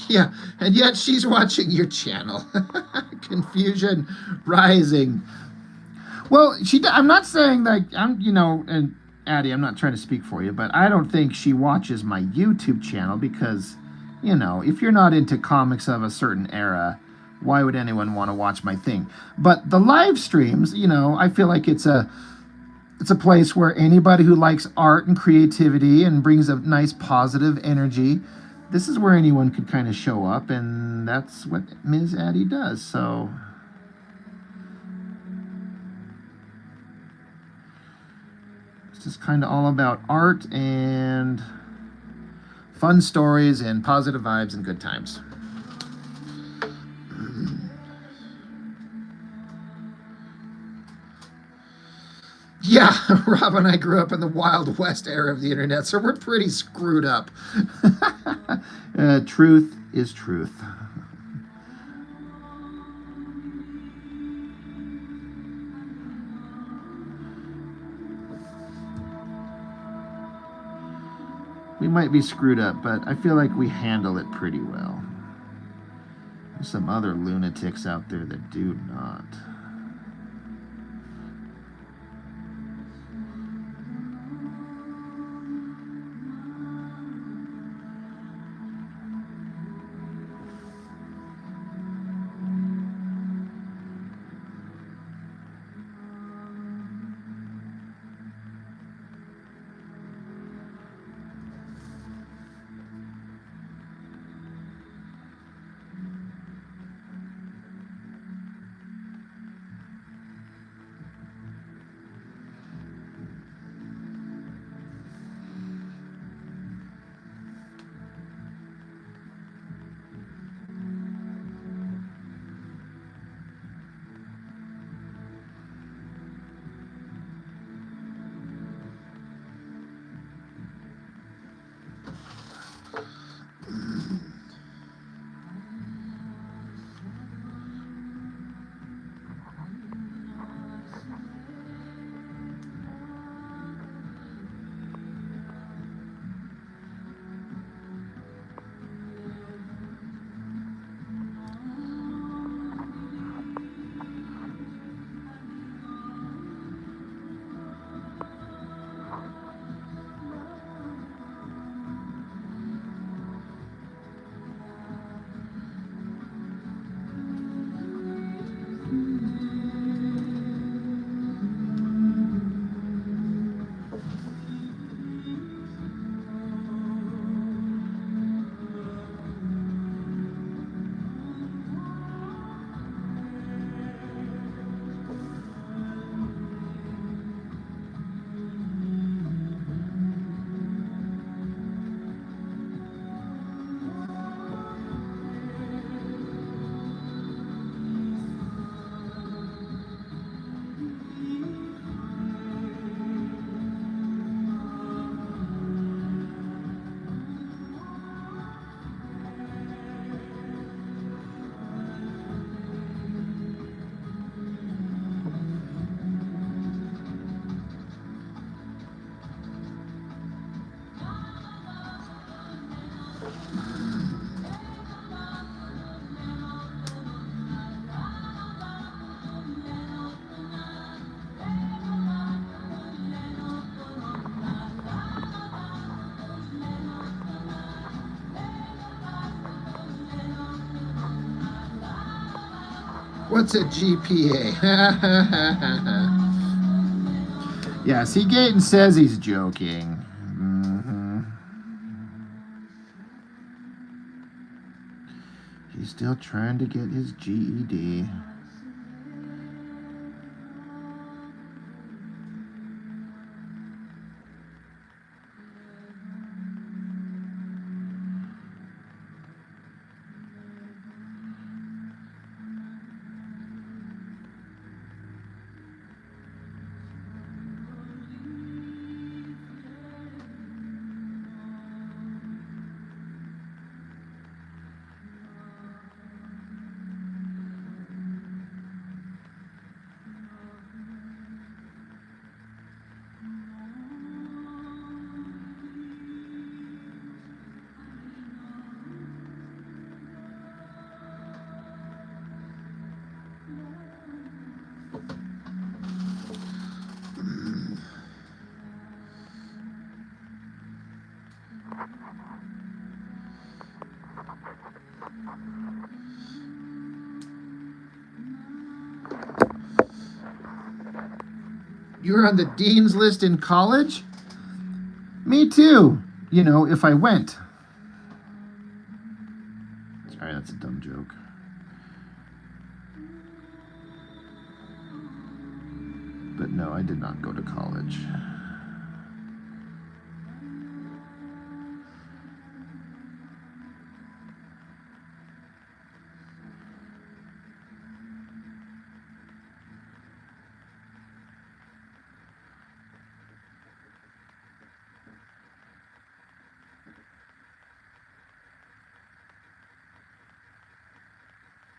Speaker 1: Yeah, and yet she's watching your channel. Confusion rising. Well, I'm not saying that and Addie, I'm not trying to speak for you, but I don't think she watches my YouTube channel because, if you're not into comics of a certain era, why would anyone want to watch my thing? But the live streams, I feel like it's a place where anybody who likes art and creativity and brings a nice positive energy, this is where anyone could kind of show up, and that's what Ms. Addie does. So it's just kind of all about art and fun stories and positive vibes and good times. Yeah, Rob and I grew up in the Wild West era of the internet, so we're pretty screwed up. Truth is truth. We might be screwed up, but I feel like we handle it pretty well. There's some other lunatics out there that do not. What's a GPA? Yeah, see, Gayton says he's joking. He's still trying to get his GED. You were on the dean's list in college? Me too. You know, if I went. Sorry, that's a dumb joke. But no, I did not go to college.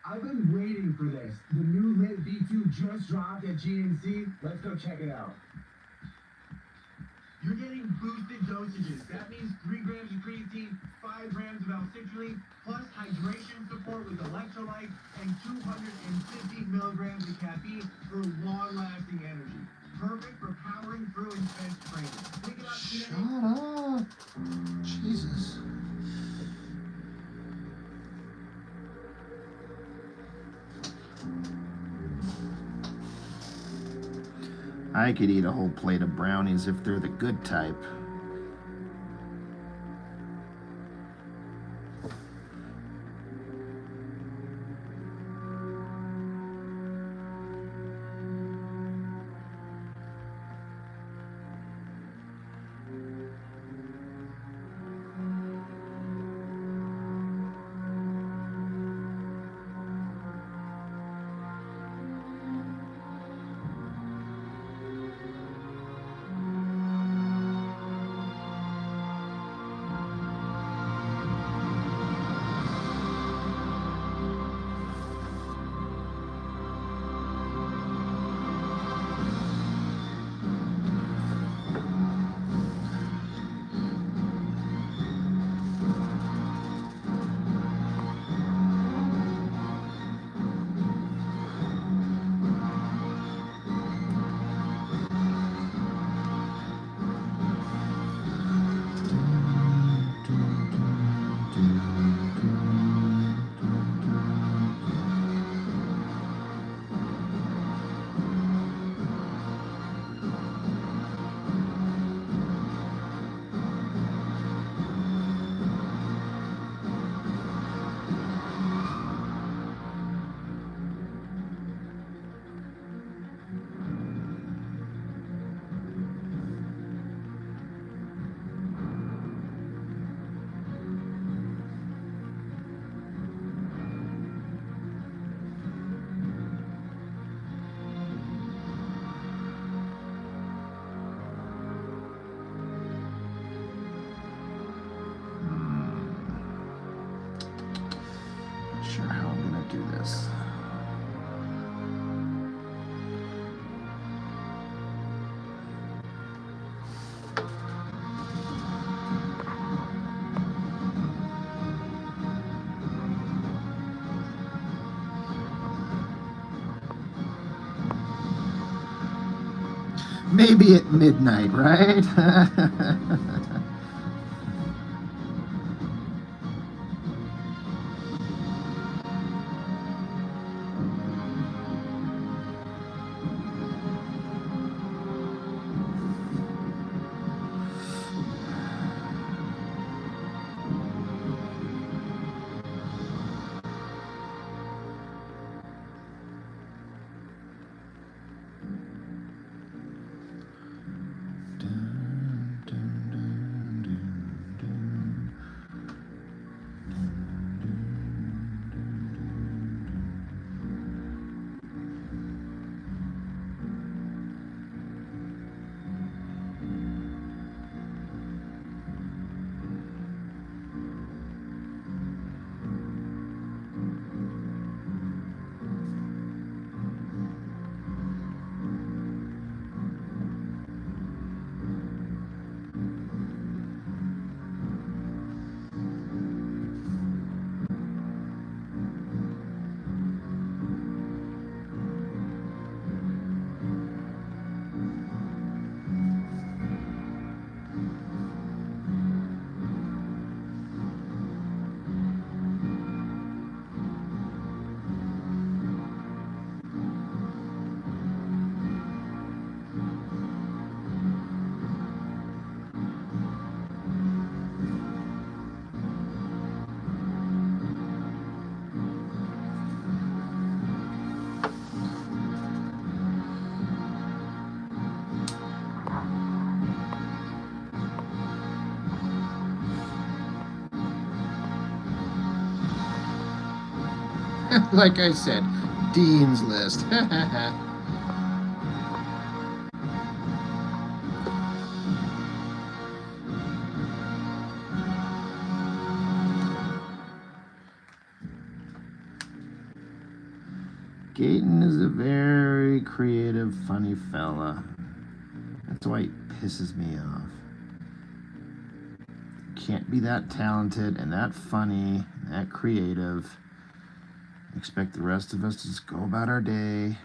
Speaker 2: I've been waiting for this. The new Lit V2 just dropped at GNC. Let's go check it out. You're getting boosted dosages. That means 3 grams of creatine, 5 grams of L-citrulline, plus hydration support with electrolytes, and 250 milligrams of caffeine for long-lasting energy. Perfect for powering through intense training. Pick it up today.
Speaker 1: Shut up. Jesus. I could eat a whole plate of brownies if they're the good type. Sure how I'm gonna do this. Maybe at midnight, right? Like I said, Dean's List. Gaten is a very creative, funny fella. That's why he pisses me off. Can't be that talented and that funny and that creative. Expect the rest of us to just go about our day.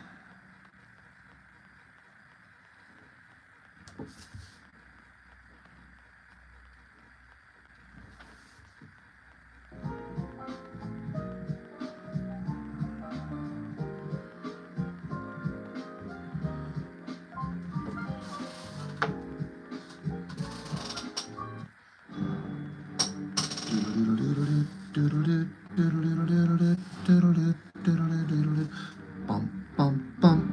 Speaker 1: Bum, bum, bum.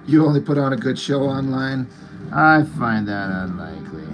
Speaker 1: You only put on a good show online? I find that unlikely.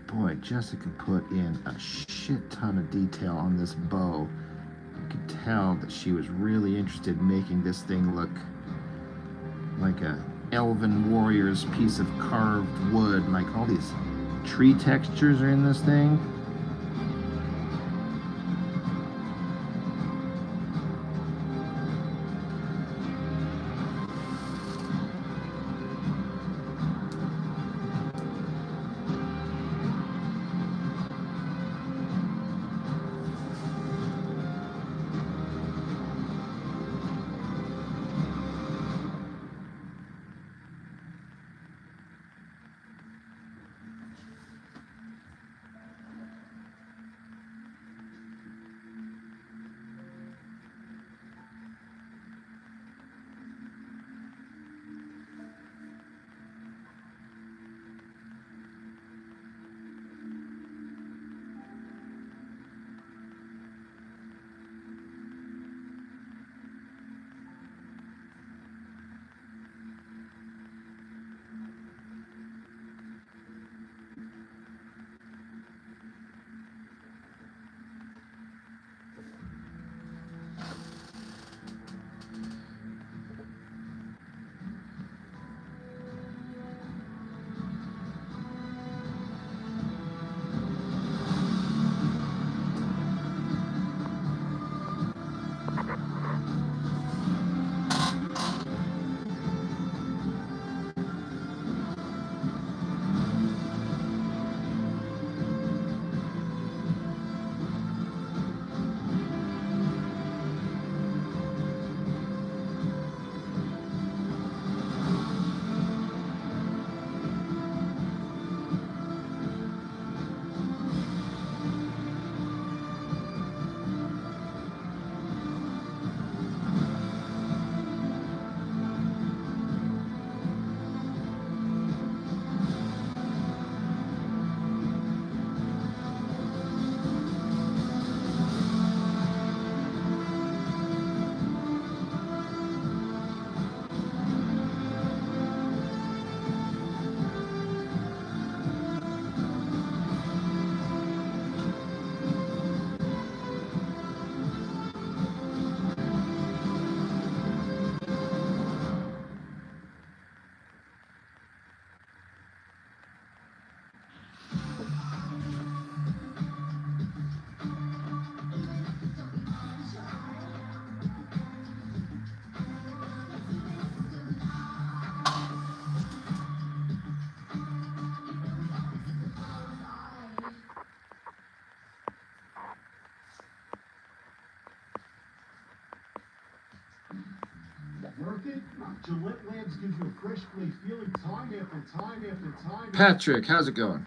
Speaker 1: Boy, Jessica put in a shit ton of detail on this bow. You could tell that she was really interested in making this thing look like a elven warrior's piece of carved wood. Like all these tree textures are in this thing.
Speaker 2: it? Gillette Labs gives you a fresh, clean feeling time after time after time.
Speaker 1: Patrick, how's it going?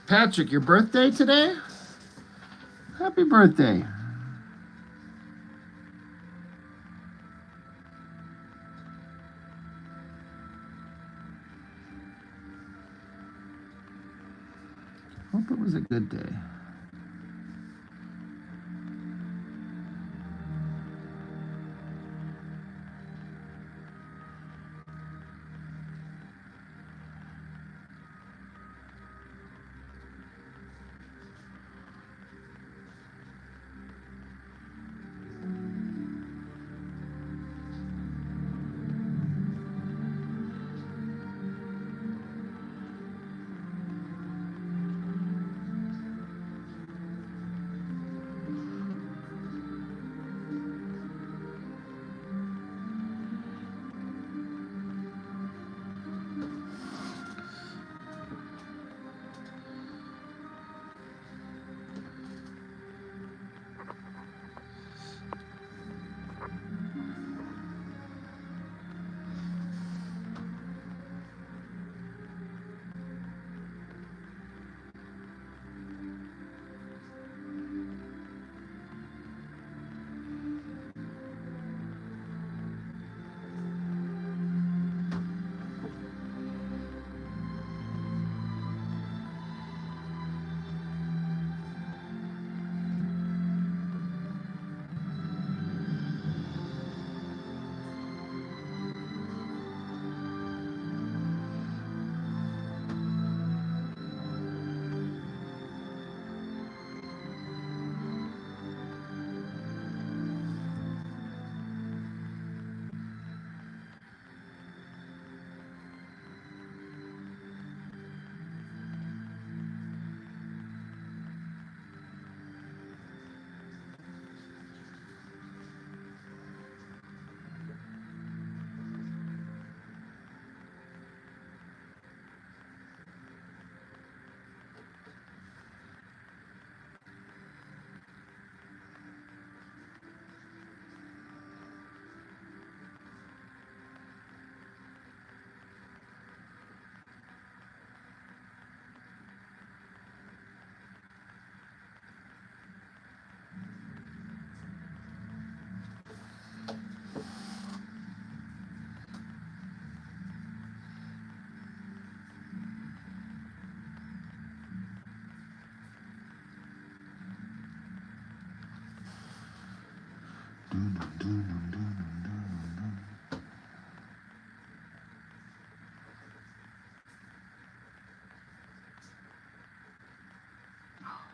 Speaker 1: Patrick, your birthday today? Happy birthday. Hope it was a good day.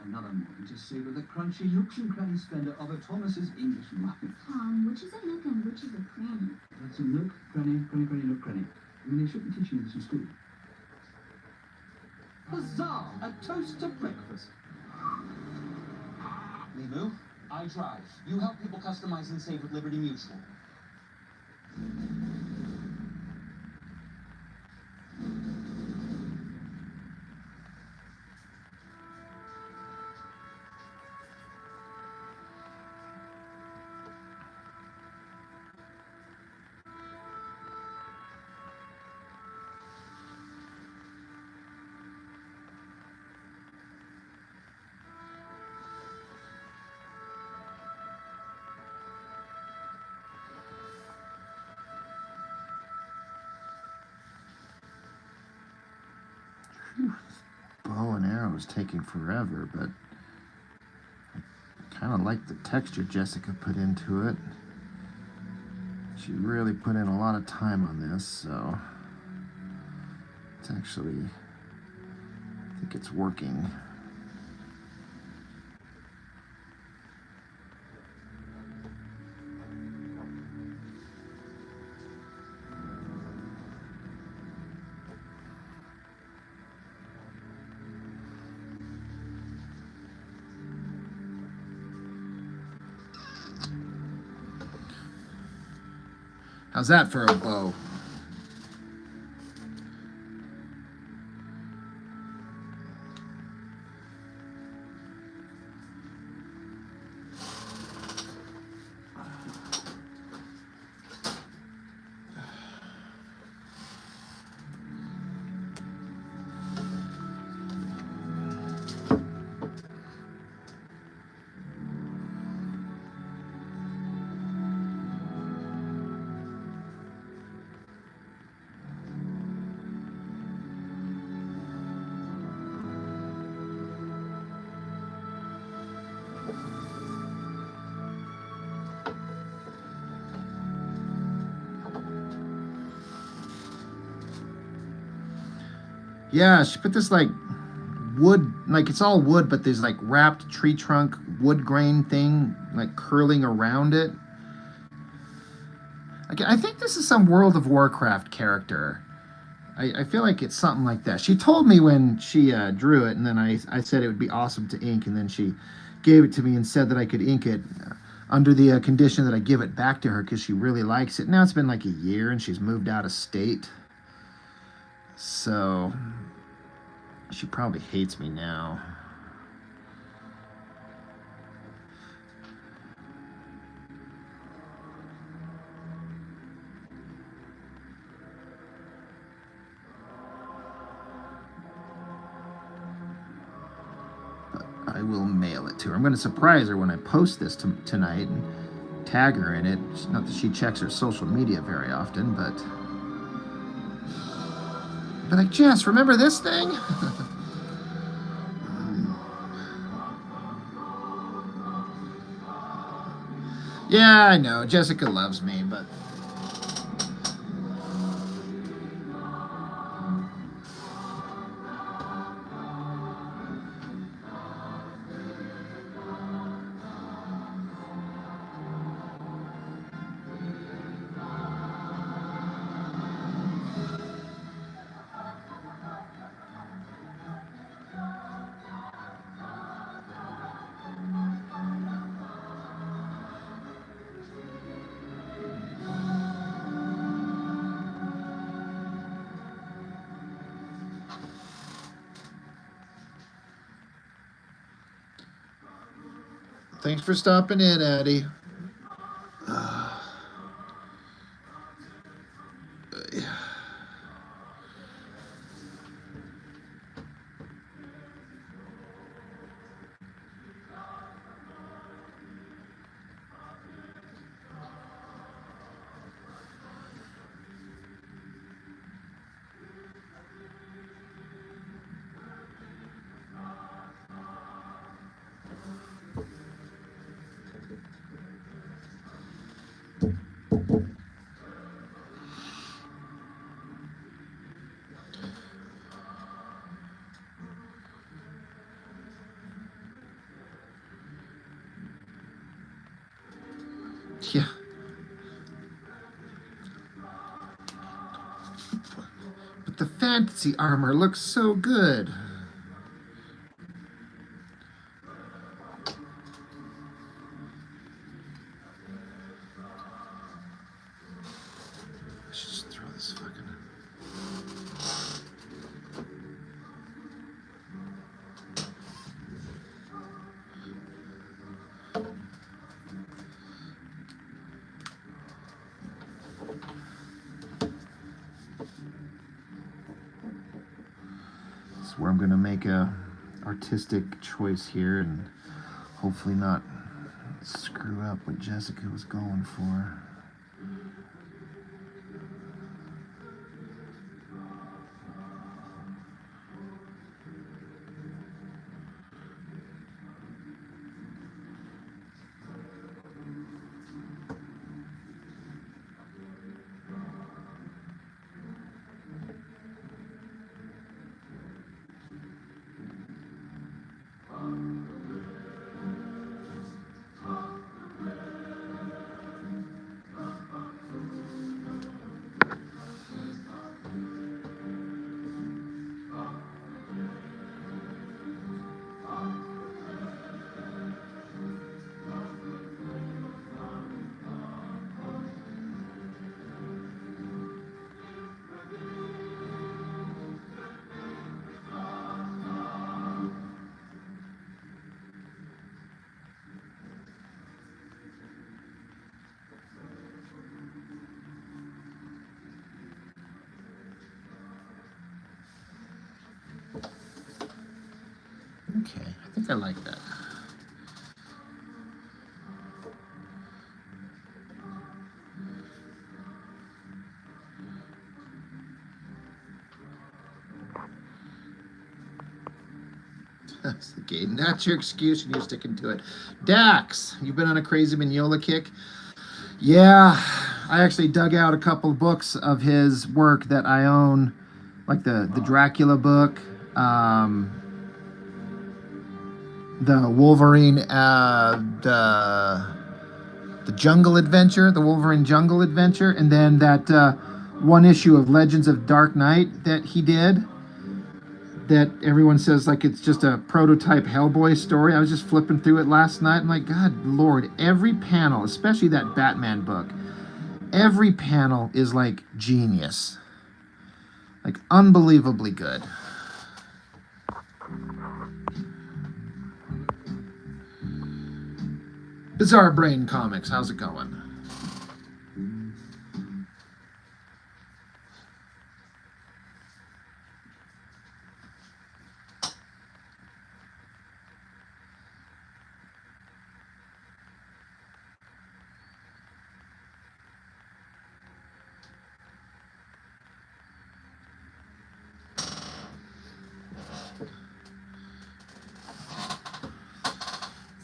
Speaker 8: Another morning to see with the crunchy nooks and crannies splendor of a Thomas's English muffin.
Speaker 9: Tom, which is a nook and which is a cranny?
Speaker 8: That's a nook, cranny, cranny, cranny, nook, cranny. I mean, they shouldn't teach you this in school. Huzzah! A toast to breakfast.
Speaker 7: Limu, I drive. You help people customize and save with Liberty Mutual.
Speaker 1: Bow and arrow is taking forever, but I kind of like the texture Jessica put into it. She really put in a lot of time on this, so it's actually, I think it's working. How's that for a bow? Yeah, she put this like wood, like it's all wood, but there's like wrapped tree trunk wood grain thing like curling around it. I think this is some World of Warcraft character. I feel like it's something like that. She told me when she drew it, and then I said it would be awesome to ink, and then she gave it to me and said that I could ink it under the condition that I give it back to her because she really likes it. Now it's been like a year, and she's moved out of state. So she probably hates me now. But I will mail it to her. I'm going to surprise her when I post this tonight and tag her in it. Not that she checks her social media very often, but... Be like, Jess, remember this thing? Yeah, I know. Jessica loves me, but... Thanks for stopping in, Addie. Yeah. But the fantasy armor looks so good. I should just throw this fucking... Where I'm gonna make a artistic choice here and hopefully not screw up what Jessica was going for. think I like that. Okay, that's your excuse and you're sticking to it. Dax, you've been on a crazy Mignola kick. Yeah, I actually dug out a couple of books of his work that I own, like the Dracula book, the Wolverine, the Jungle Adventure, the Wolverine Jungle Adventure, and then that one issue of Legends of Dark Knight that he did, that everyone says like it's just a prototype Hellboy story. I was just flipping through it last night. I'm like, God Lord, every panel, especially that Batman book, every panel is like genius. Like unbelievably good. Bizarre Brain Comics, how's it going?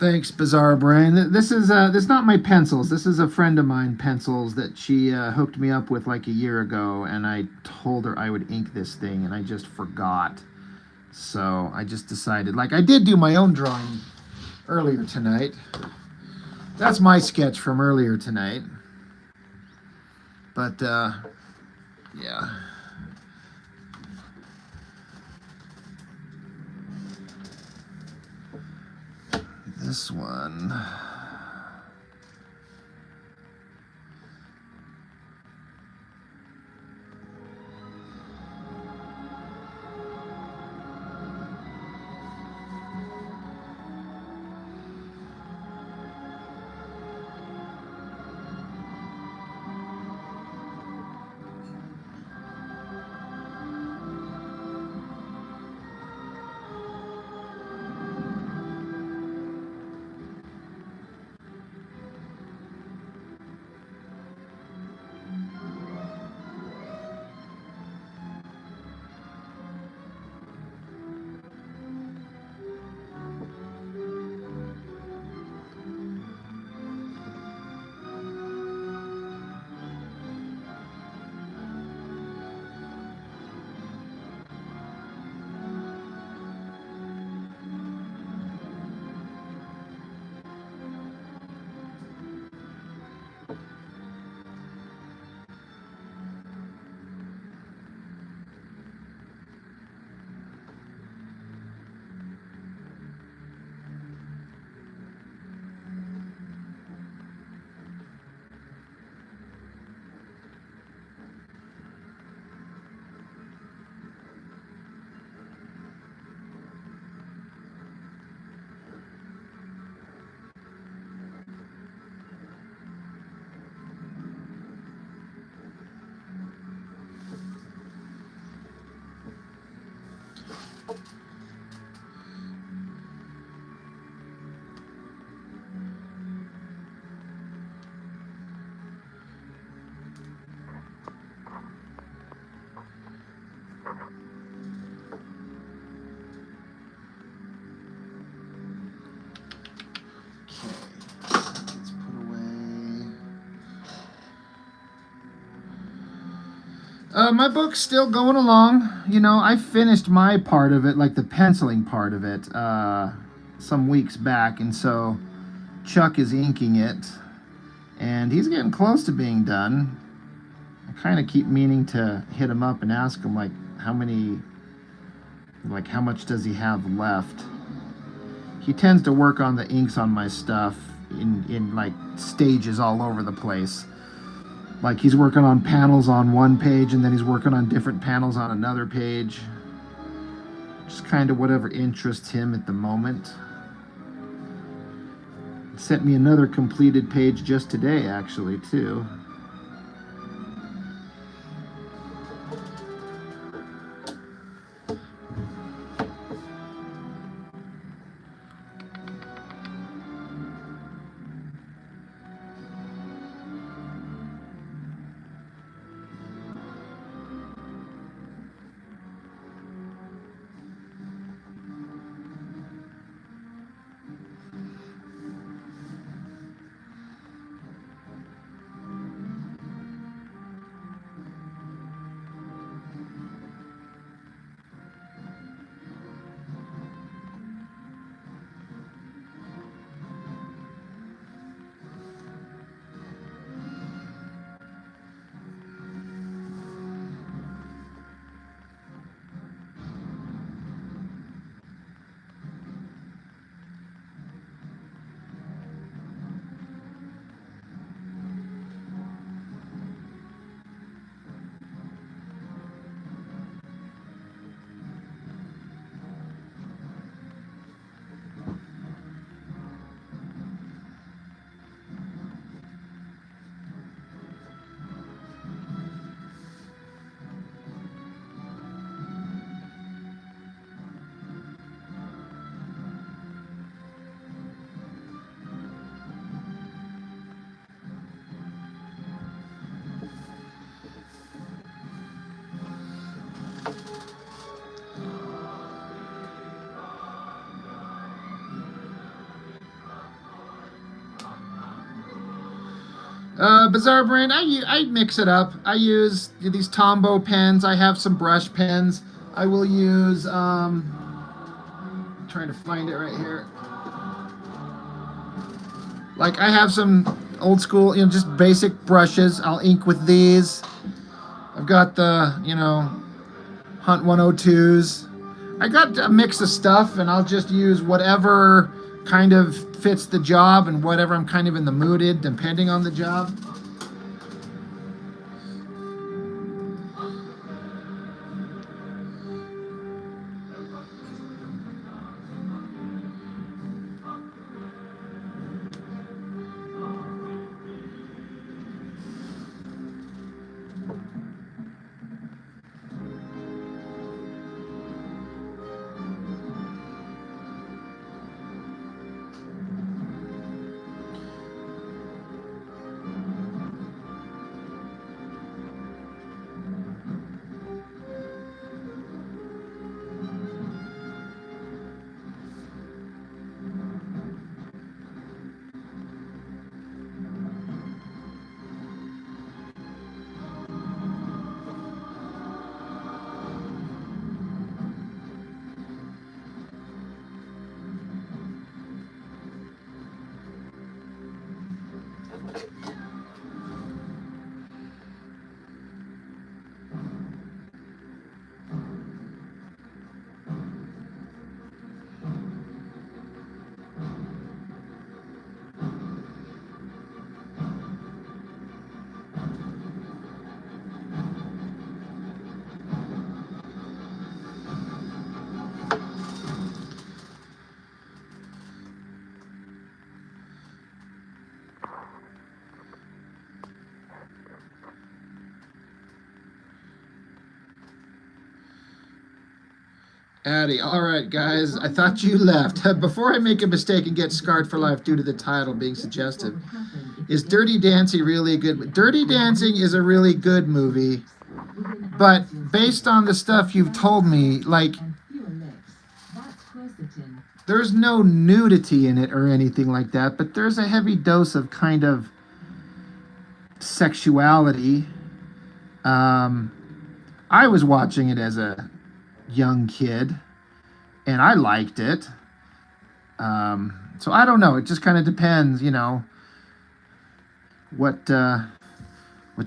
Speaker 1: Thanks, Bizarre Brain. This is not my pencils. This is a friend of mine pencils that she hooked me up with like a year ago, and I told her I would ink this thing, and I just forgot. So I just decided, like I did do my own drawing earlier tonight. That's my sketch from earlier tonight. But yeah. This one. My book's still going along. You know, I finished my part of it, like the penciling part of it, some weeks back, and so Chuck is inking it, and he's getting close to being done. I kind of keep meaning to hit him up and ask him, like, how much does he have left? He tends to work on the inks on my stuff in like stages all over the place. Like he's working on panels on one page and then he's working on different panels on another page. Just kind of whatever interests him at the moment. He sent me another completed page just today, actually, too. Bizarre Brain, I mix it up. I use these Tombow pens. I have some brush pens. I will use, trying to find it right here. Like I have some old school, just basic brushes. I'll ink with these. I've got the, Hunt 102s. I got a mix of stuff, and I'll just use whatever kind of fits the job and whatever I'm kind of in the mood in, depending on the job. Addie, all right, guys. I thought you left. Before I make a mistake and get scarred for life due to the title being suggestive, is Dirty Dancing really a good? Dirty Dancing is a really good movie, but based on the stuff you've told me, like, there's no nudity in it or anything like that, but there's a heavy dose of kind of sexuality. I was watching it as a young kid, and I liked it. So I don't know. It just kind of depends, what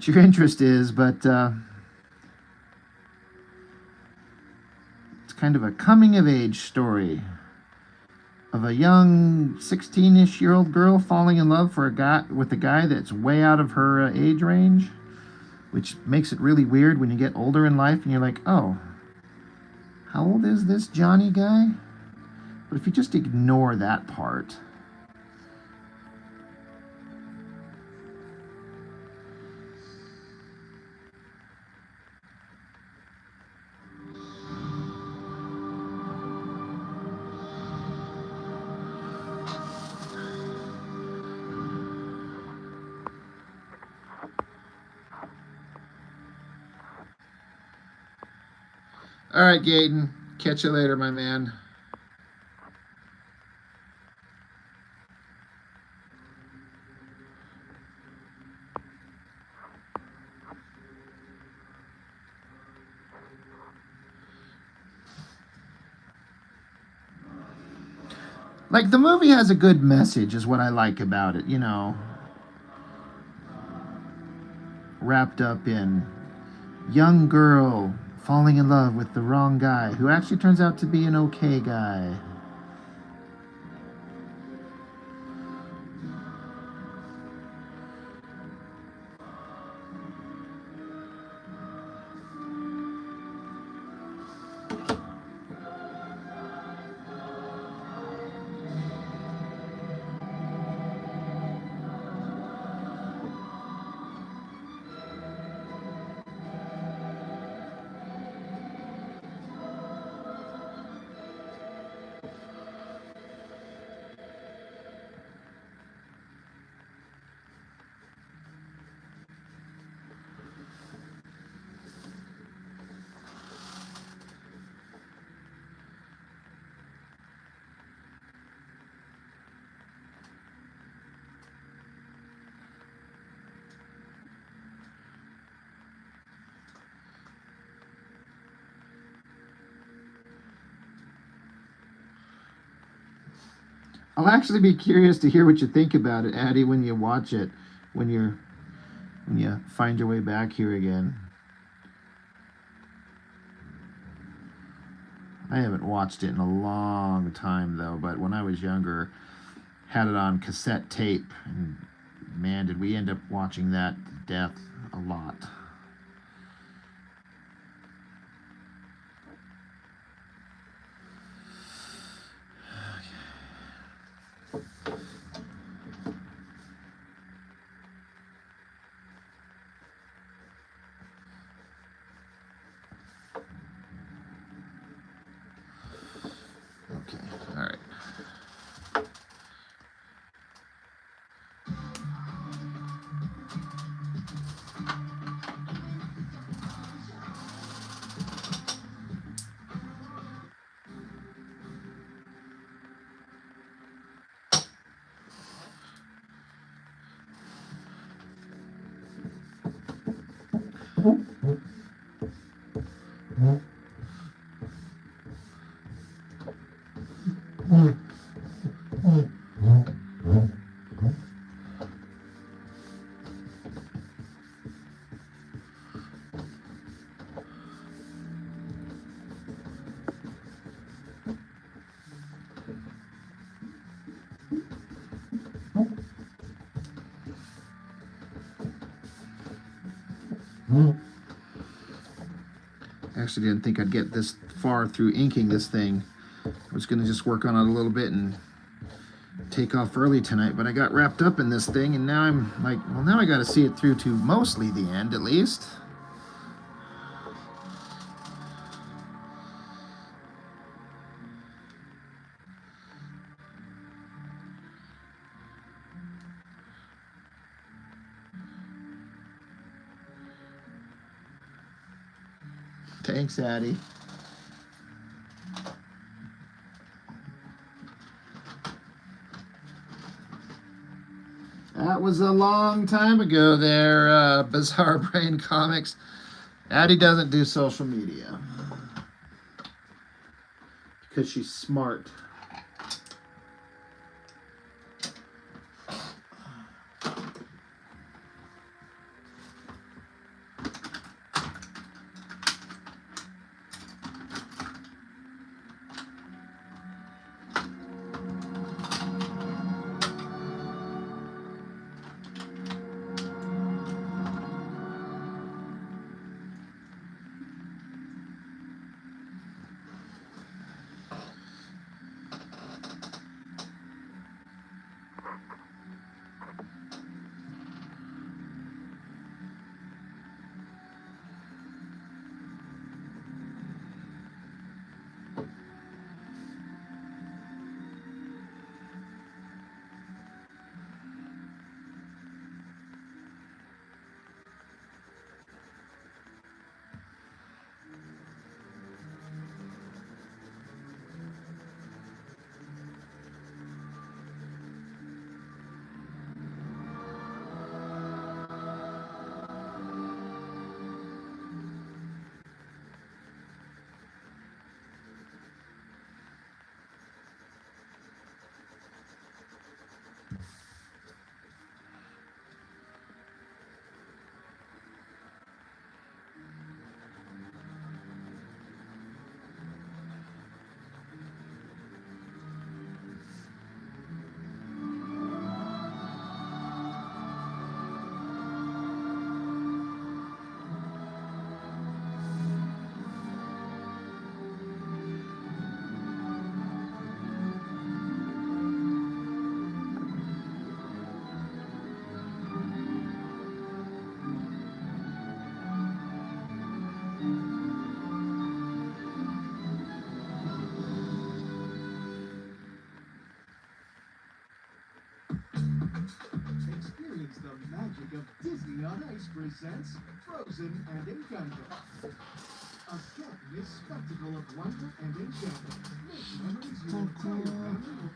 Speaker 1: your interest is, but it's kind of a coming of age story of a young 16-ish-year-old girl falling in love with a guy that's way out of her age range, which makes it really weird when you get older in life and you're like, oh, how old is this Johnny guy? But if you just ignore that part, all right, Gaten. Catch you later, my man. Like, the movie has a good message, is what I like about it, Wrapped up in young girl falling in love with the wrong guy, who actually turns out to be an okay guy. I'll actually be curious to hear what you think about it, Addie, when you watch it, when you find your way back here again. I haven't watched it in a long time though, but when I was younger, had it on cassette tape, and man, did we end up watching that to death a lot. Okay, all right. Actually didn't think I'd get this far through inking this thing. I was gonna just work on it a little bit and take off early tonight, but I got wrapped up in this thing, and now I'm like, well, now I gotta see it through to mostly the end at least. Thanks, Addie. That was a long time ago there, Bizarre Brain Comics. Addie doesn't do social media because she's smart.
Speaker 2: Experience the magic of Disney on Ice presents Frozen and Encanto. A can't-miss spectacle of wonder and enchantment. Make memories your entire family will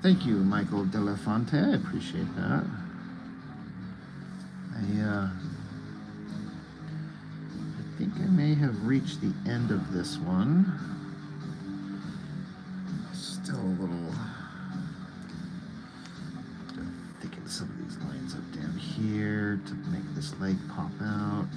Speaker 1: Thank you, Michael Delafonte. I appreciate that. I think I may have reached the end of this one. Still a little... thicken some of these lines up down here to make this leg pop out.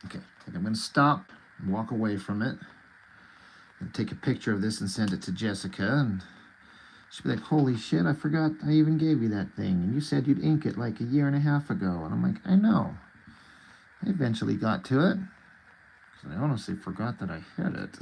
Speaker 1: Okay, I think I'm going to stop and walk away from it and take a picture of this and send it to Jessica, and she'll be like, holy shit, I forgot I even gave you that thing, and you said you'd ink it like 1.5 years ago. And I'm like, I know. I eventually got to it, because I honestly forgot that I had it.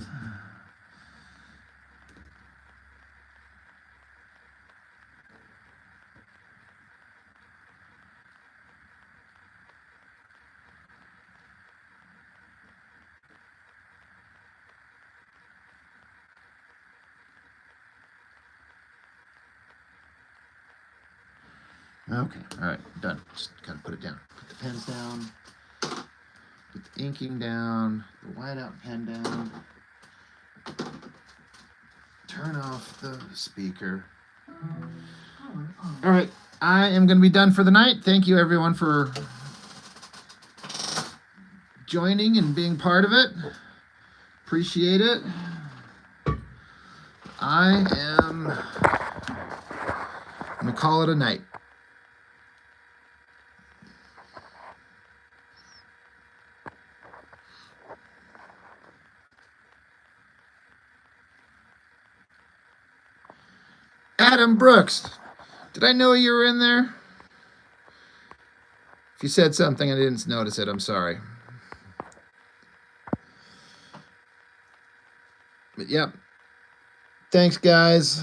Speaker 1: Okay, all right, done. Just gotta put it down. Put the pens down. Put the inking down. The whiteout pen down. Turn off the speaker. All right, I am gonna be done for the night. Thank you everyone for joining and being part of it. Appreciate it. I'm gonna call it a night. Adam Brooks, did I know you were in there? If you said something I didn't notice it, I'm sorry. But yep. Thanks, guys.